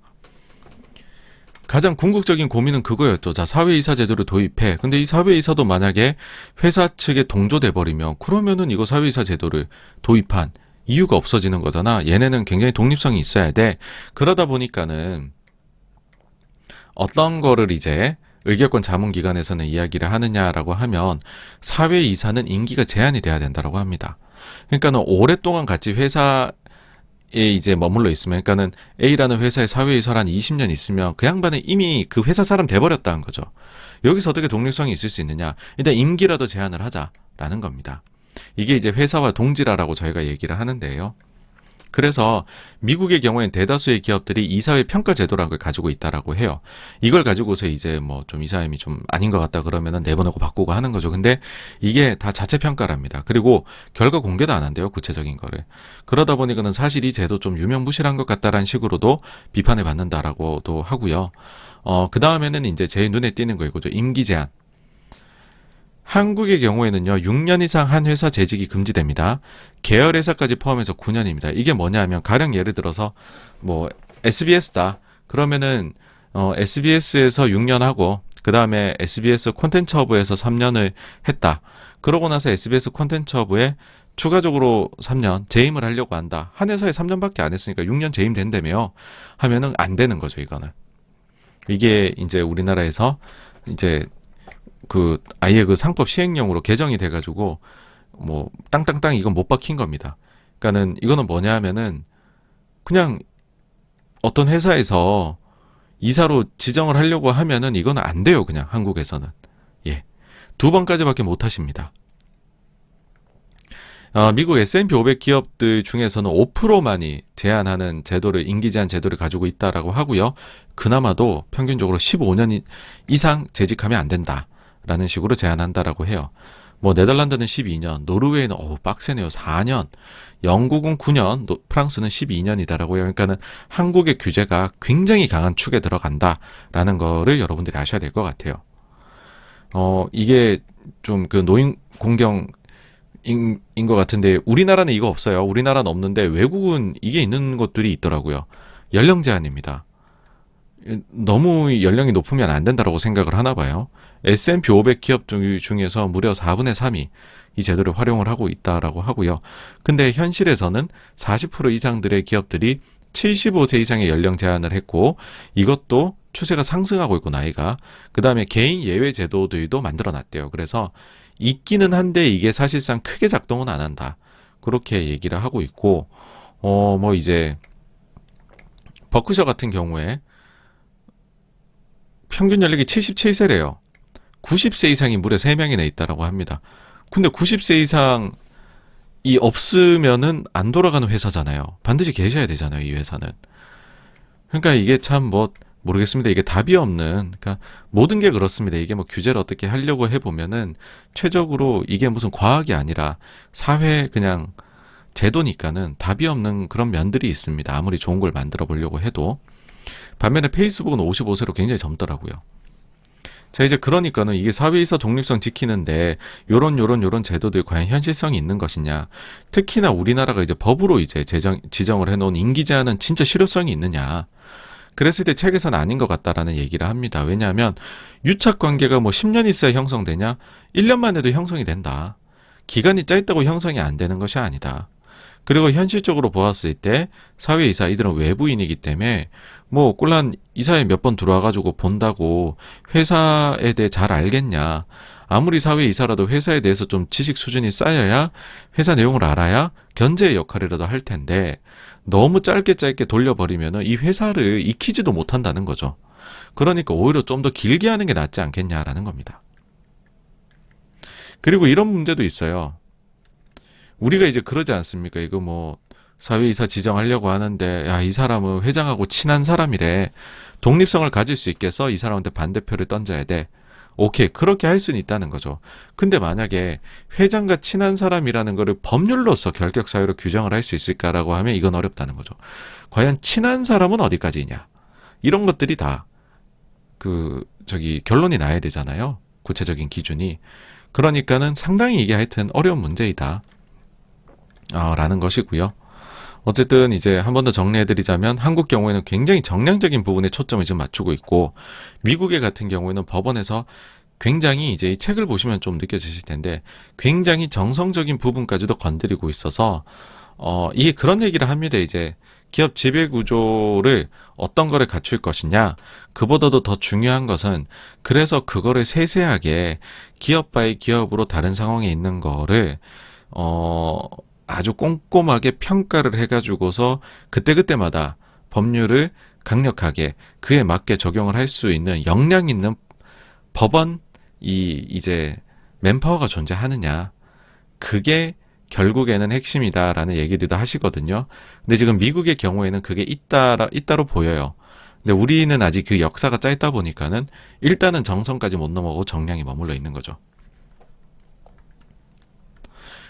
Speaker 1: 가장 궁극적인 고민은 그거였죠. 자, 사회이사 제도를 도입해. 근데 이 사회이사도 만약에 회사 측에 동조돼 버리면 그러면은 이거 사회이사 제도를 도입한 이유가 없어지는 거잖아. 얘네는 굉장히 독립성이 있어야 돼. 그러다 보니까는 어떤 거를 이제 의결권 자문기관에서는 이야기를 하느냐라고 하면 사회이사는 임기가 제한이 돼야 된다라고 합니다. 그러니까는 오랫동안 같이 회사에 이제 머물러 있으면, 그러니까는 A라는 회사에 사회이사를 한 20년 있으면 그 양반은 이미 그 회사 사람 돼버렸다는 거죠. 여기서 어떻게 독립성이 있을 수 있느냐? 일단 임기라도 제한을 하자라는 겁니다. 이게 이제 회사와 동질화라고 저희가 얘기를 하는데요. 그래서 미국의 경우엔 대다수의 기업들이 이사회 평가 제도라는 걸 가지고 있다라고 해요. 이걸 가지고서 이제 뭐 좀 이사님이 좀 아닌 것 같다 그러면은 내보내고 바꾸고 하는 거죠. 근데 이게 다 자체 평가랍니다. 그리고 결과 공개도 안 한대요. 구체적인 거를. 그러다 보니까는 사실 이 제도 좀 유명무실한 것 같다라는 식으로도 비판을 받는다라고도 하고요. 그 다음에는 이제 제일 눈에 띄는 거 이거죠. 임기 제한. 한국의 경우에는요, 6년 이상 한 회사 재직이 금지됩니다. 계열회사까지 포함해서 9년입니다. 이게 뭐냐 하면, 가령 예를 들어서, 뭐, SBS다. 그러면은, SBS에서 6년 하고, 그 다음에 SBS 콘텐츠 허브에서 3년을 했다. 그러고 나서 SBS 콘텐츠 허브에 추가적으로 3년 재임을 하려고 한다. 한 회사에 3년밖에 안 했으니까 6년 재임 된다며 하면은 안 되는 거죠, 이거는. 이게 이제 우리나라에서 이제 아예 그 상법 시행령으로 개정이 돼가지고 뭐 땅땅땅 이건 못 박힌 겁니다. 그러니까는 이거는 뭐냐 하면은 그냥 어떤 회사에서 이사로 지정을 하려고 하면은 이거는 안 돼요. 그냥 한국에서는. 예. 2번까지밖에 못 하십니다. 미국 S&P 500 기업들 중에서는 5%만이 제한하는 제도를, 임기 제한 제도를 가지고 있다라고 하고요. 그나마도 평균적으로 15년 이상 재직하면 안 된다라는 식으로 제한한다라고 해요. 뭐 네덜란드는 12년, 노르웨이는 빡세네요. 4년, 영국은 9년, 프랑스는 12년이다라고요. 그러니까는 한국의 규제가 굉장히 강한 축에 들어간다라는 거를 여러분들이 아셔야 될 것 같아요. 이게 좀 그 노인 공경 인 것 같은데 우리나라는 이거 없어요. 우리나라는 없는데 외국은 이게 있는 것들이 있더라고요. 연령 제한입니다. 너무 연령이 높으면 안 된다라고 생각을 하나 봐요. S&P 500 기업 중에서 무려 4분의 3이 이 제도를 활용을 하고 있다라고 하고요. 근데 현실에서는 40% 이상들의 기업들이 75세 이상의 연령 제한을 했고 이것도 추세가 상승하고 있고 나이가 그 다음에 개인 예외 제도들도 만들어 놨대요. 그래서 있기는 한데 이게 사실상 크게 작동은 안 한다. 그렇게 얘기를 하고 있고, 뭐 이제, 버크셔 같은 경우에 평균 연령이 77세래요. 90세 이상이 무려 3명이나 있다라고 합니다. 근데 90세 이상이 없으면은 안 돌아가는 회사잖아요. 반드시 계셔야 되잖아요, 이 회사는. 그러니까 이게 참 뭐, 모르겠습니다. 이게 답이 없는, 그러니까 모든 게 그렇습니다. 이게 뭐 규제를 어떻게 하려고 해보면은 최적으로 이게 무슨 과학이 아니라 사회 그냥 제도니까는 답이 없는 그런 면들이 있습니다. 아무리 좋은 걸 만들어 보려고 해도. 반면에 페이스북은 55세로 굉장히 젊더라고요. 자, 이제 그러니까는 이게 사회이사 독립성 지키는데 요런 제도들이 과연 현실성이 있는 것이냐. 특히나 우리나라가 이제 법으로 이제 지정을 해놓은 임기 제한은 진짜 실효성이 있느냐. 그랬을 때 책에서는 아닌 것 같다라는 얘기를 합니다. 왜냐하면 유착 관계가 뭐 10년 있어야 형성되냐? 1년만 해도 형성이 된다. 기간이 짧다고 형성이 안 되는 것이 아니다. 그리고 현실적으로 보았을 때 사회이사 이들은 외부인이기 때문에 뭐 꼴란 이사에 몇 번 들어와가지고 본다고 회사에 대해 잘 알겠냐. 아무리 사회이사라도 회사에 대해서 좀 지식 수준이 쌓여야 회사 내용을 알아야 견제의 역할이라도 할 텐데 너무 짧게 돌려버리면 이 회사를 익히지도 못한다는 거죠. 그러니까 오히려 좀 더 길게 하는 게 낫지 않겠냐라는 겁니다. 그리고 이런 문제도 있어요. 우리가 이제 그러지 않습니까? 이거 뭐 사회이사 지정하려고 하는데 야, 이 사람은 회장하고 친한 사람이래. 독립성을 가질 수 있겠어? 이 사람한테 반대표를 던져야 돼. 오케이, 그렇게 할 수는 있다는 거죠. 근데 만약에 회장과 친한 사람이라는 거를 법률로서 결격 사유로 규정을 할 수 있을까라고 하면 이건 어렵다는 거죠. 과연 친한 사람은 어디까지냐? 이런 것들이 다 결론이 나야 되잖아요. 구체적인 기준이. 그러니까는 상당히 이게 하여튼 어려운 문제이다. 라는 것이고요. 어쨌든 이제 한 번 더 정리해드리자면 한국 경우에는 굉장히 정량적인 부분에 초점을 지금 맞추고 있고 미국의 같은 경우에는 법원에서 굉장히 이제 이 책을 보시면 좀 느껴지실 텐데 굉장히 정성적인 부분까지도 건드리고 있어서 이게 그런 얘기를 합니다. 이제 기업 지배 구조를 어떤 거를 갖출 것이냐 그보다도 더 중요한 것은 그래서 그거를 세세하게 기업 바이 기업으로 다른 상황에 있는 거를 아주 꼼꼼하게 평가를 해가지고서 그때그때마다 법률을 강력하게 그에 맞게 적용을 할 수 있는 역량 있는 법원 이제 맨파워가 존재하느냐. 그게 결국에는 핵심이다라는 얘기들도 하시거든요. 근데 지금 미국의 경우에는 그게 있다로 보여요. 근데 우리는 아직 그 역사가 짧다 보니까는 일단은 정성까지 못 넘어가고 정량이 머물러 있는 거죠.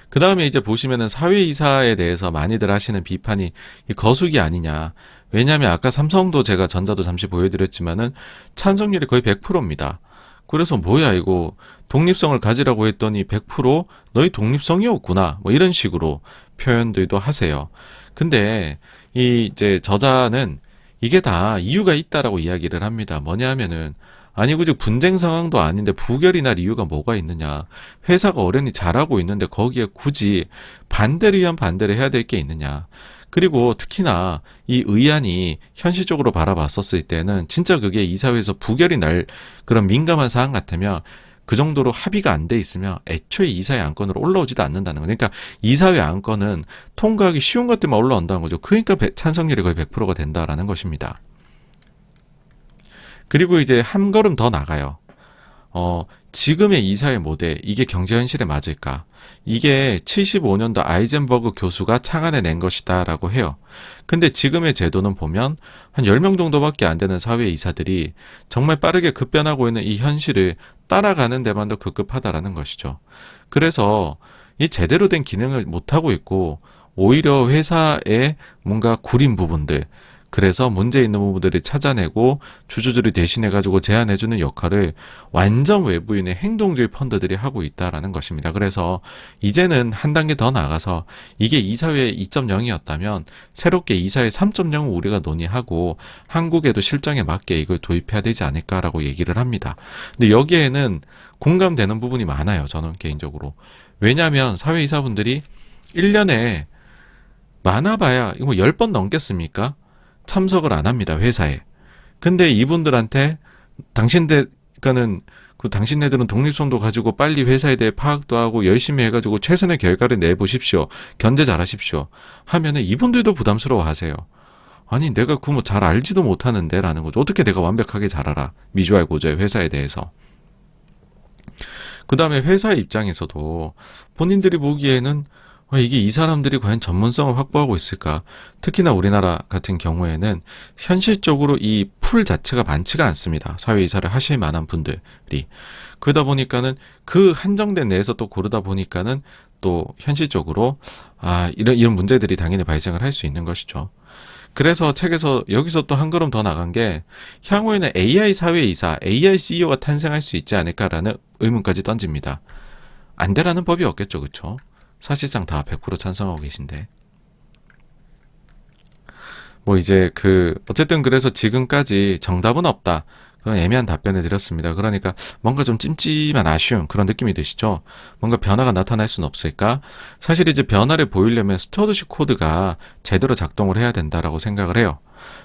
Speaker 1: 그 다음에 이제 보시면은 사회이사에 대해서 많이들 하시는 비판이 이 거수기 아니냐. 왜냐하면 아까 삼성도 제가 전자도 잠시 보여드렸지만은 찬성률이 거의 100%입니다. 그래서 뭐야 이거 독립성을 가지라고 했더니 100% 너희 독립성이 없구나. 뭐 이런 식으로 표현들도 하세요. 근데 이 이제 저자는 이게 다 이유가 있다라고 이야기를 합니다. 뭐냐 하면은 아니 그저 분쟁 상황도 아닌데 부결이 날 이유가 뭐가 있느냐. 회사가 어련히 잘하고 있는데 거기에 굳이 반대를 위한 반대를 해야 될 게 있느냐. 그리고 특히나 이 의안이 현실적으로 바라봤었을 때는 진짜 그게 이사회에서 부결이 날 그런 민감한 사안 같으면 그 정도로 합의가 안 돼 있으면 애초에 이사회 안건으로 올라오지도 않는다는 거예요. 그러니까 이사회 안건은 통과하기 쉬운 것들만 올라온다는 거죠. 그러니까 찬성률이 거의 100%가 된다라는 것입니다. 그리고 이제 한 걸음 더 나가요. 지금의 이사회 모델, 이게 경제 현실에 맞을까? 이게 75년도 아이젠버그 교수가 창안해낸 것이다 라고 해요. 근데 지금의 제도는 보면 한 10명 정도밖에 안 되는 사회 이사들이 정말 빠르게 급변하고 있는 이 현실을 따라가는 데만 더 급급하다라는 것이죠. 그래서 이 제대로 된 기능을 못하고 있고 오히려 회사의 뭔가 구린 부분들, 그래서 문제 있는 부분들을 찾아내고 주주들이 대신해가지고 제안해주는 역할을 완전 외부인의 행동주의 펀드들이 하고 있다라는 것입니다. 그래서 이제는 한 단계 더 나가서 이게 이사회 2.0이었다면 새롭게 이사회 3.0을 우리가 논의하고 한국에도 실정에 맞게 이걸 도입해야 되지 않을까라고 얘기를 합니다. 근데 여기에는 공감되는 부분이 많아요. 저는 개인적으로. 왜냐하면 사회이사분들이 1년에 많아봐야 이거 뭐 10번 넘겠습니까? 참석을 안 합니다, 회사에. 근데 이분들한테 당신네들은 독립성도 가지고 빨리 회사에 대해 파악도 하고 열심히 해가지고 최선의 결과를 내보십시오. 견제 잘하십시오. 하면은 이분들도 부담스러워 하세요. 아니, 내가 그 뭐 잘 알지도 못하는데 라는 거죠. 어떻게 내가 완벽하게 잘 알아? 미주알 고저의 회사에 대해서. 그 다음에 회사의 입장에서도 본인들이 보기에는 이게 이 사람들이 과연 전문성을 확보하고 있을까? 특히나 우리나라 같은 경우에는 현실적으로 이 풀 자체가 많지가 않습니다. 사회이사를 하실 만한 분들이. 그러다 보니까는 그 한정된 내에서 또 고르다 보니까는 또 현실적으로 이런 문제들이 당연히 발생을 할 수 있는 것이죠. 그래서 책에서 여기서 또 한 걸음 더 나간 게 향후에는 AI 사회이사, AI CEO가 탄생할 수 있지 않을까라는 의문까지 던집니다. 안 되라는 법이 없겠죠, 그렇죠? 사실상 다 100% 찬성하고 계신데. 뭐 이제 어쨌든 그래서 지금까지 정답은 없다. 그런 애매한 답변을 드렸습니다. 그러니까 뭔가 좀 찜찜한 아쉬운 그런 느낌이 드시죠? 뭔가 변화가 나타날 수는 없을까? 사실 이제 변화를 보이려면 스튜어드십 코드가 제대로 작동을 해야 된다라고 생각을 해요.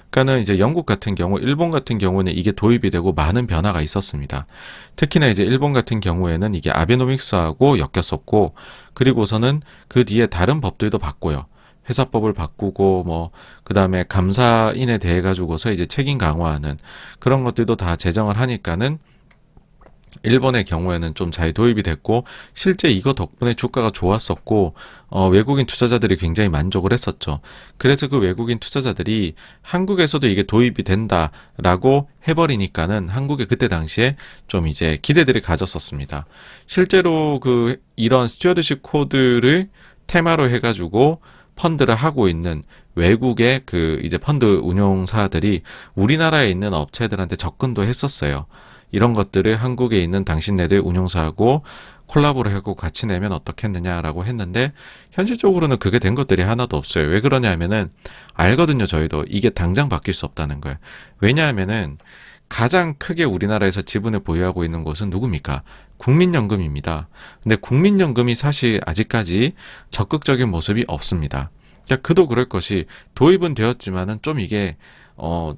Speaker 1: 그러니까는 이제 영국 같은 경우, 일본 같은 경우는 이게 도입이 되고 많은 변화가 있었습니다. 특히나 이제 일본 같은 경우에는 이게 아베노믹스하고 엮였었고, 그리고서는 그 뒤에 다른 법들도 바꿔요. 회사법을 바꾸고 그 다음에 감사인에 대해 가지고서 이제 책임 강화하는 그런 것들도 다 제정을 하니까는 일본의 경우에는 좀 잘 도입이 됐고 실제 이거 덕분에 주가가 좋았었고 외국인 투자자들이 굉장히 만족을 했었죠. 그래서 그 외국인 투자자들이 한국에서도 이게 도입이 된다라고 해버리니까는 한국에 그때 당시에 좀 이제 기대들을 가졌었습니다. 실제로 이런 스튜어드십 코드를 테마로 해가지고 펀드를 하고 있는 외국의 이제 펀드 운용사들이 우리나라에 있는 업체들한테 접근도 했었어요. 이런 것들을 한국에 있는 당신네들 운용사하고 콜라보를 하고 같이 내면 어떻겠느냐라고 했는데 현실적으로는 그게 된 것들이 하나도 없어요. 왜 그러냐면은 알거든요. 저희도 이게 당장 바뀔 수 없다는 거예요. 왜냐하면은 가장 크게 우리나라에서 지분을 보유하고 있는 곳은 누굽니까? 국민연금입니다. 근데 국민연금이 사실 아직까지 적극적인 모습이 없습니다. 그도 그럴 것이 도입은 되었지만은 좀 이게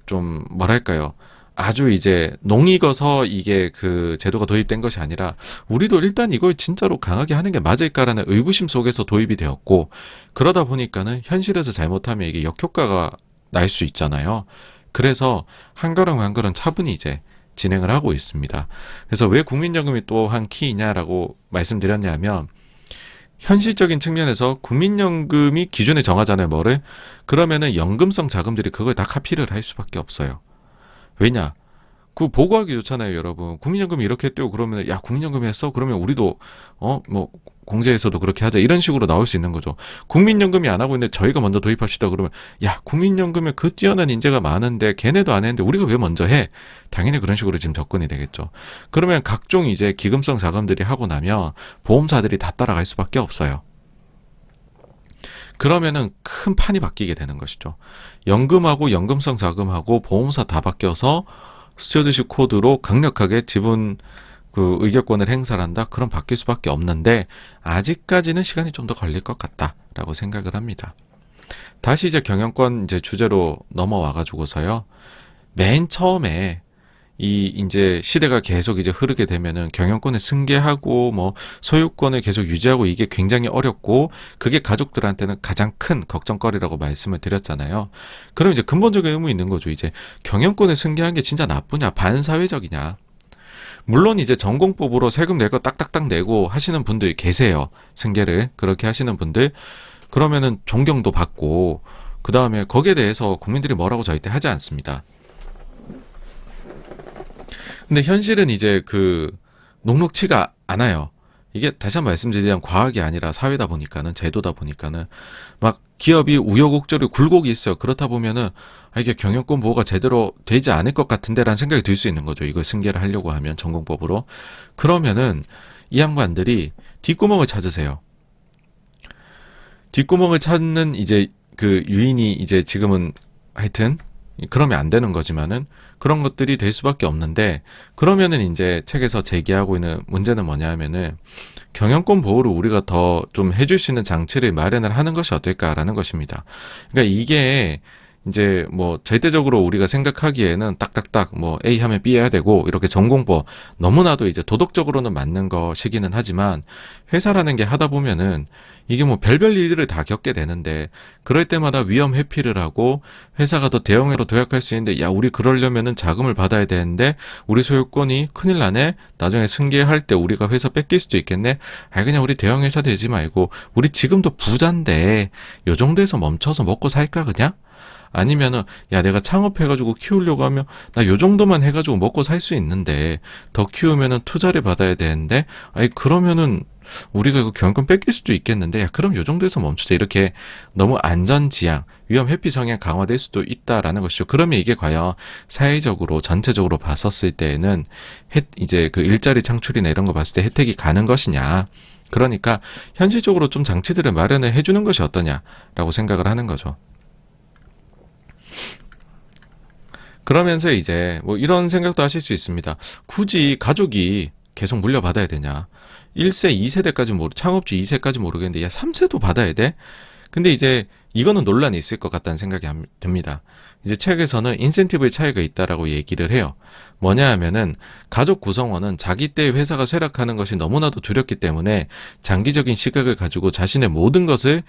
Speaker 1: 좀 뭐랄까요? 아주 이제 농익어서 이게 제도가 도입된 것이 아니라 우리도 일단 이걸 진짜로 강하게 하는 게 맞을까라는 의구심 속에서 도입이 되었고 그러다 보니까는 현실에서 잘못하면 이게 역효과가 날 수 있잖아요. 그래서 한 걸음 한 걸음 차분히 이제 진행을 하고 있습니다. 그래서 왜 국민연금이 또 한 키이냐라고 말씀드렸냐면 현실적인 측면에서 국민연금이 기준에 정하잖아요, 뭐를. 그러면은 연금성 자금들이 그걸 다 카피를 할 수밖에 없어요. 왜냐? 그 보고하기 좋잖아요, 여러분. 국민연금이 이렇게 했대요. 그러면 야, 국민연금이 했어? 그러면 우리도 뭐 공제에서도 그렇게 하자. 이런 식으로 나올 수 있는 거죠. 국민연금이 안 하고 있는데 저희가 먼저 도입합시다. 그러면 야, 국민연금에 그 뛰어난 인재가 많은데 걔네도 안 했는데 우리가 왜 먼저 해? 당연히 그런 식으로 지금 접근이 되겠죠. 그러면 각종 이제 기금성 자금들이 하고 나면 보험사들이 다 따라갈 수밖에 없어요. 그러면은 큰 판이 바뀌게 되는 것이죠. 연금하고 연금성 자금하고 보험사 다 바뀌어서 스튜어드십 코드로 강력하게 지분 그 의결권을 행사를 한다? 그럼 바뀔 수밖에 없는데 아직까지는 시간이 좀 더 걸릴 것 같다라고 생각을 합니다. 다시 이제 경영권 이제 주제로 넘어와 가지고서요. 맨 처음에 이 이제 시대가 계속 이제 흐르게 되면은 경영권을 승계하고 뭐 소유권을 계속 유지하고 이게 굉장히 어렵고 그게 가족들한테는 가장 큰 걱정거리라고 말씀을 드렸잖아요. 그럼 이제 근본적인 의문이 있는 거죠. 이제 경영권을 승계한 게 진짜 나쁘냐, 반사회적이냐. 물론 이제 전공법으로 세금 낼 거 딱딱딱 내고 하시는 분들이 계세요. 승계를 그렇게 하시는 분들. 그러면은 존경도 받고 그 다음에 거기에 대해서 국민들이 뭐라고 절대 하지 않습니다. 근데 현실은 이제 그 녹록치가 않아요. 이게 다시 한번 말씀드리자면 과학이 아니라 사회다 보니까는 제도다 보니까는 막 기업이 우여곡절이 굴곡이 있어요. 그렇다 보면은 이게 경영권 보호가 제대로 되지 않을 것 같은데라는 생각이 들 수 있는 거죠. 이걸 승계를 하려고 하면 전공법으로. 그러면은 이 양반들이 뒷구멍을 찾으세요. 뒷구멍을 찾는 이제 그 유인이 이제 지금은 하여튼 그러면 안 되는 거지만은 그런 것들이 될 수밖에 없는데 그러면은 이제 책에서 제기하고 있는 문제는 뭐냐 하면은 경영권 보호를 우리가 더 좀 해줄 수 있는 장치를 마련을 하는 것이 어떨까라는 것입니다. 그러니까 이게 이제 뭐 절대적으로 우리가 생각하기에는 딱딱딱 뭐 A 하면 B 해야 되고 이렇게 전공법 너무나도 이제 도덕적으로는 맞는 것이기는 하지만 회사라는 게 하다 보면은 이게 뭐 별별 일들을 다 겪게 되는데 그럴 때마다 위험 회피를 하고 회사가 더 대형으로 도약할 수 있는데 야 우리 그러려면은 자금을 받아야 되는데 우리 소유권이 큰일 나네 나중에 승계할 때 우리가 회사 뺏길 수도 있겠네 그냥 우리 대형 회사 되지 말고 우리 지금도 부자인데 요 정도에서 멈춰서 먹고 살까 그냥 아니면은 야 내가 창업해가지고 키우려고 하면 나 요 정도만 해가지고 먹고 살 수 있는데 더 키우면은 투자를 받아야 되는데 아니 그러면은 우리가 이거 경영권 뺏길 수도 있겠는데 야 그럼 요 정도에서 멈추자 이렇게 너무 안전지향 위험 회피 성향 강화될 수도 있다라는 것이죠. 그러면 이게 과연 사회적으로 전체적으로 봤었을 때에는 이제 그 일자리 창출이나 이런 거 봤을 때 혜택이 가는 것이냐 그러니까 현실적으로 좀 장치들을 마련을 해주는 것이 어떠냐라고 생각을 하는 거죠. 그러면서 이제 뭐 이런 생각도 하실 수 있습니다. 굳이 가족이 계속 물려받아야 되냐. 1세, 2세대까지 창업주 2세까지 모르겠는데 야 3세도 받아야 돼? 근데 이제 이거는 논란이 있을 것 같다는 생각이 듭니다. 이제 책에서는 인센티브의 차이가 있다라고 얘기를 해요. 뭐냐 하면은 가족 구성원은 자기 때의 회사가 쇠락하는 것이 너무나도 두렵기 때문에 장기적인 시각을 가지고 자신의 모든 것을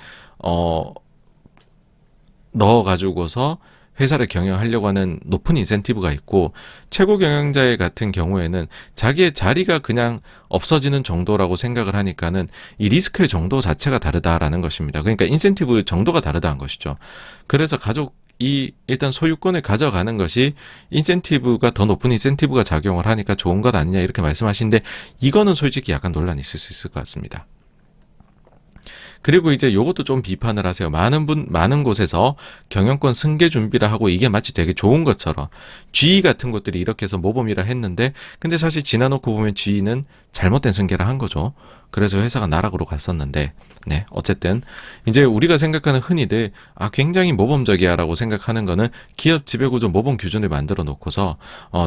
Speaker 1: 넣어가지고서 회사를 경영하려고 하는 높은 인센티브가 있고 최고 경영자의 같은 경우에는 자기의 자리가 그냥 없어지는 정도라고 생각을 하니까는 이 리스크의 정도 자체가 다르다라는 것입니다. 그러니까 인센티브 정도가 다르다는 것이죠. 그래서 가족이 일단 소유권을 가져가는 것이 인센티브가 더 높은 인센티브가 작용을 하니까 좋은 것 아니냐 이렇게 말씀하시는데 이거는 솔직히 약간 논란이 있을 수 있을 것 같습니다. 그리고 이제 요것도 좀 비판을 하세요. 많은 곳에서 경영권 승계 준비를 하고 이게 마치 되게 좋은 것처럼 GE 같은 것들이 이렇게 해서 모범이라 했는데 근데 사실 지나놓고 보면 GE는 잘못된 승계를 한 거죠. 그래서 회사가 나락으로 갔었는데 네 어쨌든 이제 우리가 생각하는 흔히들 굉장히 모범적이야라고 생각하는 거는 기업 지배구조 모범 규준을 만들어 놓고서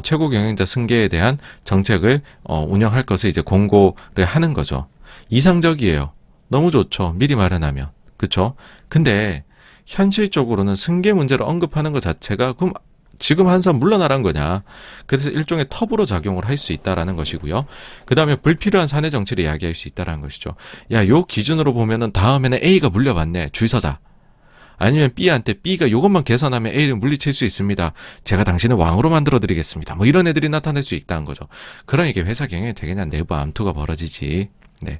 Speaker 1: 최고 경영자 승계에 대한 정책을 운영할 것을 이제 공고를 하는 거죠. 이상적이에요. 너무 좋죠. 미리 마련하면. 그쵸? 근데 현실적으로는 승계 문제를 언급하는 것 자체가 그럼 지금 한 사람 물러나란 거냐. 그래서 일종의 텁으로 작용을 할 수 있다라는 것이고요. 그 다음에 불필요한 사내 정치를 이야기할 수 있다라는 것이죠. 야, 요 기준으로 보면은 다음에는 A가 물려받네. 줄 서자. 아니면 B한테 B가 요것만 계산하면 A를 물리칠 수 있습니다. 제가 당신을 왕으로 만들어 드리겠습니다. 뭐 이런 애들이 나타날 수 있다는 거죠. 그러니까 회사 경영이 되게 그냥 내부 암투가 벌어지지. 네.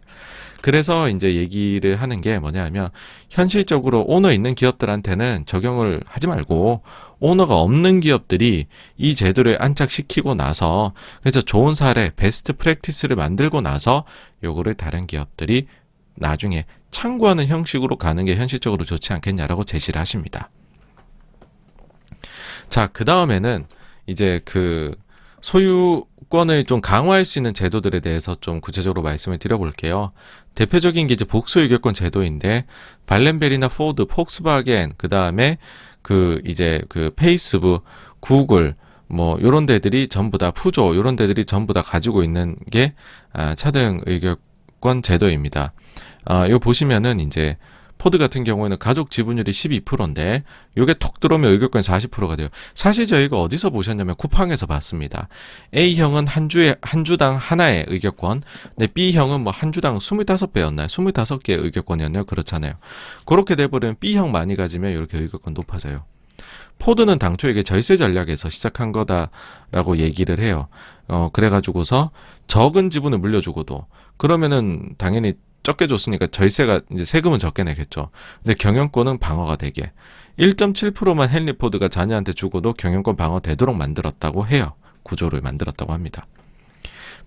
Speaker 1: 그래서 이제 얘기를 하는 게 뭐냐면 현실적으로 오너 있는 기업들한테는 적용을 하지 말고 오너가 없는 기업들이 이 제도를 안착시키고 나서 그래서 좋은 사례, 베스트 프랙티스를 만들고 나서 요거를 다른 기업들이 나중에 참고하는 형식으로 가는 게 현실적으로 좋지 않겠냐라고 제시를 하십니다. 자, 그 다음에는 이제 그 소유권을 좀 강화할 수 있는 제도들에 대해서 좀 구체적으로 말씀을 드려볼게요. 대표적인 게 이제 복수의결권 제도인데 발렌베리나 포드, 폭스바겐, 그 다음에 그 이제 그 페이스북, 구글 뭐 요런 데들이 전부 다 푸조 요런 데들이 전부 다 가지고 있는 게 차등 의결권 제도입니다. 요 보시면은 이제 포드 같은 경우에는 가족 지분율이 12%인데 요게 톡 들어오면 의결권이 40%가 돼요. 사실 저희가 어디서 보셨냐면 쿠팡에서 봤습니다. A형은 한 주당 하나의 의결권, 근데 B형은 뭐 한 주당 25배였나요? 25개의 의결권이었나요? 그렇잖아요. 그렇게 돼버리면 B형 많이 가지면 이렇게 의결권 높아져요. 포드는 당초 이게 절세 전략에서 시작한 거다라고 얘기를 해요. 그래가지고서 적은 지분을 물려주고도 그러면은 당연히 적게 줬으니까 절세가 이제 세금은 적게 내겠죠. 근데 경영권은 방어가 되게 1.7%만 헨리 포드가 자녀한테 주고도 경영권 방어 되도록 만들었다고 해요. 구조를 만들었다고 합니다.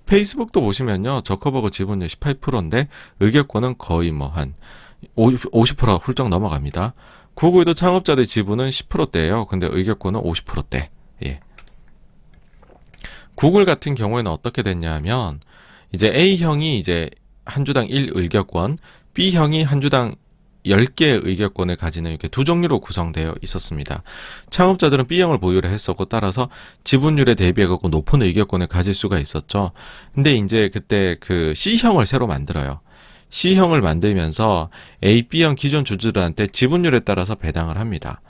Speaker 1: 페이스북도 보시면요. 저커버그 지분율 18%인데 의결권은 거의 뭐 한 50%가 훌쩍 넘어갑니다. 구글도 창업자들 지분은 10%대예요. 근데 의결권은 50%대. 예. 구글 같은 경우에는 어떻게 됐냐 하면 이제 A형이 이제 한 주당 1의결권, B형이 한 주당 10개의 의결권을 가지는 이렇게 두 종류로 구성되어 있었습니다. 창업자들은 B형을 보유를 했었고 따라서 지분율에 대비해 갖고 높은 의결권을 가질 수가 있었죠. 근데 이제 그때 그 C형을 새로 만들어요. C형을 만들면서 A, B형 기존 주주들한테 지분율에 따라서 배당을 합니다.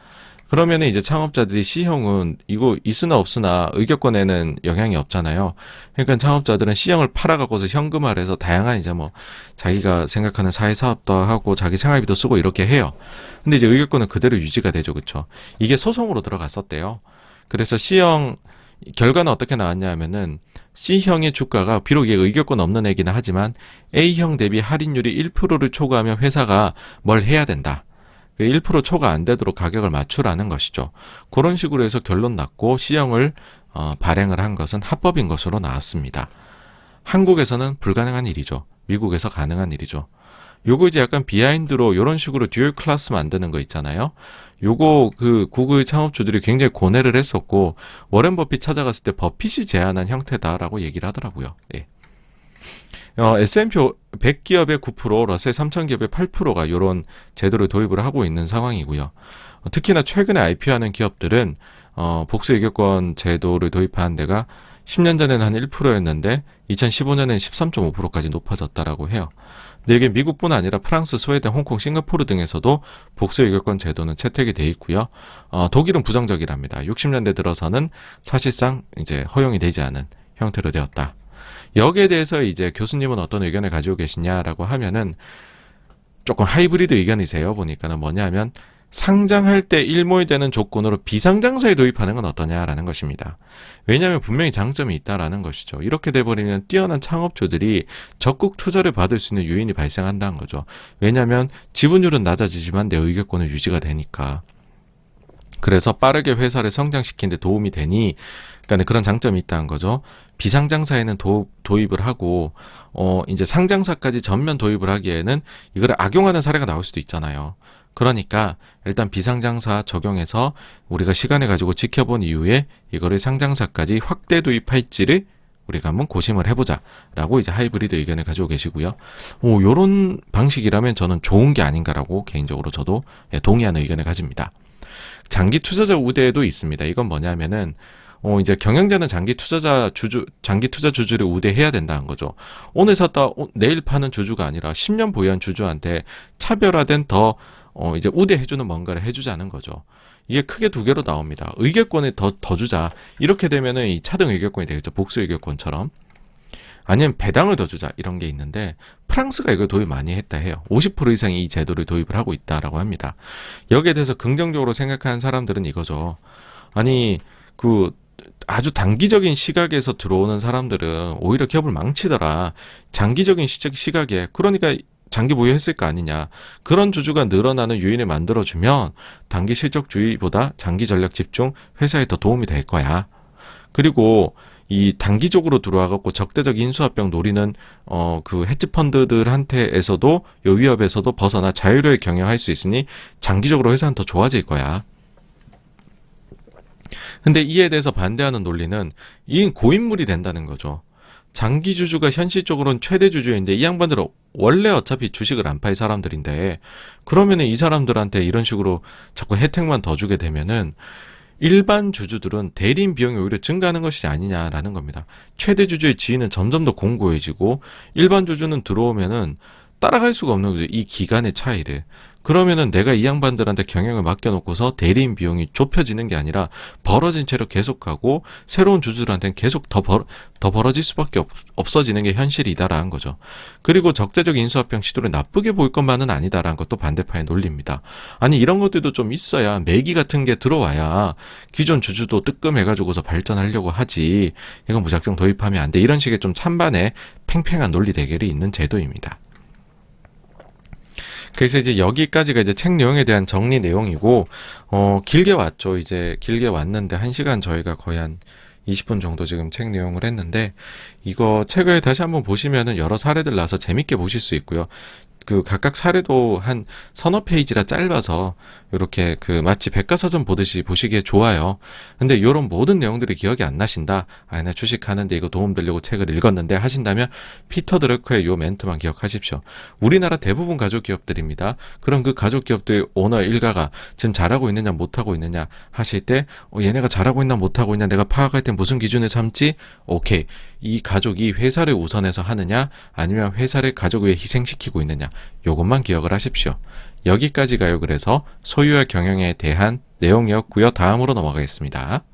Speaker 1: 그러면은 이제 창업자들이 C형은 이거 있으나 없으나 의결권에는 영향이 없잖아요. 그러니까 창업자들은 C형을 팔아갖고서 현금화해서 다양한 이제 뭐 자기가 생각하는 사회사업도 하고 자기 생활비도 쓰고 이렇게 해요. 근데 이제 의결권은 그대로 유지가 되죠, 그렇죠? 이게 소송으로 들어갔었대요. 그래서 C형 결과는 어떻게 나왔냐 하면은 C형의 주가가 비록 이게 의결권 없는 애기는 하지만 A형 대비 할인율이 1%를 초과하면 회사가 뭘 해야 된다. 1% 초과 안 되도록 가격을 맞추라는 것이죠. 그런 식으로 해서 결론 났고 C형을 발행을 한 것은 합법인 것으로 나왔습니다. 한국에서는 불가능한 일이죠. 미국에서 가능한 일이죠. 요거 이제 약간 비하인드로 이런 식으로 듀얼 클래스 만드는 거 있잖아요. 요거 그 구글 창업주들이 굉장히 고뇌를 했었고 워렌 버핏 찾아갔을 때 버핏이 제안한 형태다라고 얘기를 하더라고요. 예. S&P 100기업의 9%, 러셀 3000기업의 8%가 이런 제도를 도입을 하고 있는 상황이고요. 특히나 최근에 IPO하는 기업들은 복수 의결권 제도를 도입한 데가 10년 전에는 한 1%였는데 2015년에는 13.5%까지 높아졌다라고 해요. 근데 이게 미국뿐 아니라 프랑스, 스웨덴, 홍콩, 싱가포르 등에서도 복수 의결권 제도는 채택이 돼 있고요. 독일은 부정적이랍니다. 60년대 들어서는 사실상 이제 허용이 되지 않은 형태로 되었다. 여기에 대해서 이제 교수님은 어떤 의견을 가지고 계시냐라고 하면은 조금 하이브리드 의견이세요. 보니까는 뭐냐면 상장할 때 일몰이 되는 조건으로 비상장사에 도입하는 건 어떠냐라는 것입니다. 왜냐하면 분명히 장점이 있다라는 것이죠. 이렇게 돼버리면 뛰어난 창업주들이 적극 투자를 받을 수 있는 요인이 발생한다는 거죠. 왜냐하면 지분율은 낮아지지만 내 의결권은 유지가 되니까. 그래서 빠르게 회사를 성장시키는 데 도움이 되니 그러니까 그런 장점이 있다는 거죠. 비상장사에는 도입을 하고 이제 상장사까지 전면 도입을 하기에는 이걸 악용하는 사례가 나올 수도 있잖아요. 그러니까 일단 비상장사 적용해서 우리가 시간을 가지고 지켜본 이후에 이거를 상장사까지 확대 도입할지를 우리가 한번 고심을 해보자라고 이제 하이브리드 의견을 가지고 계시고요. 요런 방식이라면 저는 좋은 게 아닌가라고 개인적으로 저도 동의하는 의견을 가집니다. 장기 투자자 우대도 있습니다. 이건 뭐냐면은 이제 경영자는 장기 투자 주주를 우대해야 된다는 거죠. 오늘 샀다 내일 파는 주주가 아니라 10년 보유한 주주한테 차별화된 더 이제 우대해주는 뭔가를 해주자는 거죠. 이게 크게 두 개로 나옵니다. 의결권을 더 주자. 이렇게 되면은 이 차등 의결권이 되겠죠. 복수 의결권처럼. 아니면 배당을 더 주자. 이런 게 있는데 프랑스가 이걸 도입 많이 했다 해요. 50% 이상이 이 제도를 도입을 하고 있다라고 합니다. 여기에 대해서 긍정적으로 생각하는 사람들은 이거죠. 아니 아주 단기적인 시각에서 들어오는 사람들은 오히려 기업을 망치더라. 장기적인 시각에 그러니까 장기 보유했을 거 아니냐. 그런 주주가 늘어나는 요인을 만들어주면 단기 실적주의보다 장기 전략 집중 회사에 더 도움이 될 거야. 그리고 이 단기적으로 들어와갖고 적대적 인수합병 노리는 그 헤지 펀드들한테에서도 요 위협에서도 벗어나 자유롭게 경영할 수 있으니 장기적으로 회사는 더 좋아질 거야. 근데 이에 대해서 반대하는 논리는 이 고인물이 된다는 거죠. 장기 주주가 현실적으로는 최대 주주인데 이 양반들은 원래 어차피 주식을 안 팔 사람들인데 그러면은 이 사람들한테 이런 식으로 자꾸 혜택만 더 주게 되면은 일반 주주들은 대리인 비용이 오히려 증가하는 것이 아니냐라는 겁니다. 최대 주주의 지위는 점점 더 공고해지고 일반 주주는 들어오면은 따라갈 수가 없는 거죠. 이 기간의 차이를. 그러면은 내가 이 양반들한테 경영을 맡겨놓고서 대리인 비용이 좁혀지는 게 아니라 벌어진 채로 계속 가고 새로운 주주들한테는 계속 더 벌어질 수밖에 없어지는 게 현실이다라는 거죠. 그리고 적대적 인수합병 시도를 나쁘게 보일 것만은 아니다라는 것도 반대파의 논리입니다. 아니 이런 것들도 좀 있어야 매기 같은 게 들어와야 기존 주주도 뜨끔해가지고서 발전하려고 하지. 이건 무작정 도입하면 안 돼. 이런 식의 좀 찬반의 팽팽한 논리 대결이 있는 제도입니다. 그래서 이제 여기까지가 이제 책 내용에 대한 정리 내용이고, 길게 왔죠. 이제 길게 왔는데 1시간 저희가 거의 한 20분 정도 지금 책 내용을 했는데, 이거 책을 다시 한번 보시면은 여러 사례들 나서 재밌게 보실 수 있고요. 그 각각 사례도 한 서너 페이지라 짧아서 이렇게 그 마치 백과사전 보듯이 보시기에 좋아요. 근데 이런 모든 내용들이 기억이 안 나신다. 아, 나 주식하는데 이거 도움 되려고 책을 읽었는데 하신다면 피터 드러커의 요 멘트만 기억하십시오. 우리나라 대부분 가족 기업들입니다. 그럼 그 가족 기업들 오너 일가가 지금 잘하고 있느냐 못하고 있느냐 하실 때 얘네가 잘하고 있나 못하고 있냐 내가 파악할 때 무슨 기준을 삼지? 오케이. 이 가족이 회사를 우선해서 하느냐 아니면 회사를 가족을 위해 희생시키고 있느냐 요것만 기억을 하십시오. 여기까지가요. 그래서 소유와 경영에 대한 내용이었고요. 다음으로 넘어가겠습니다.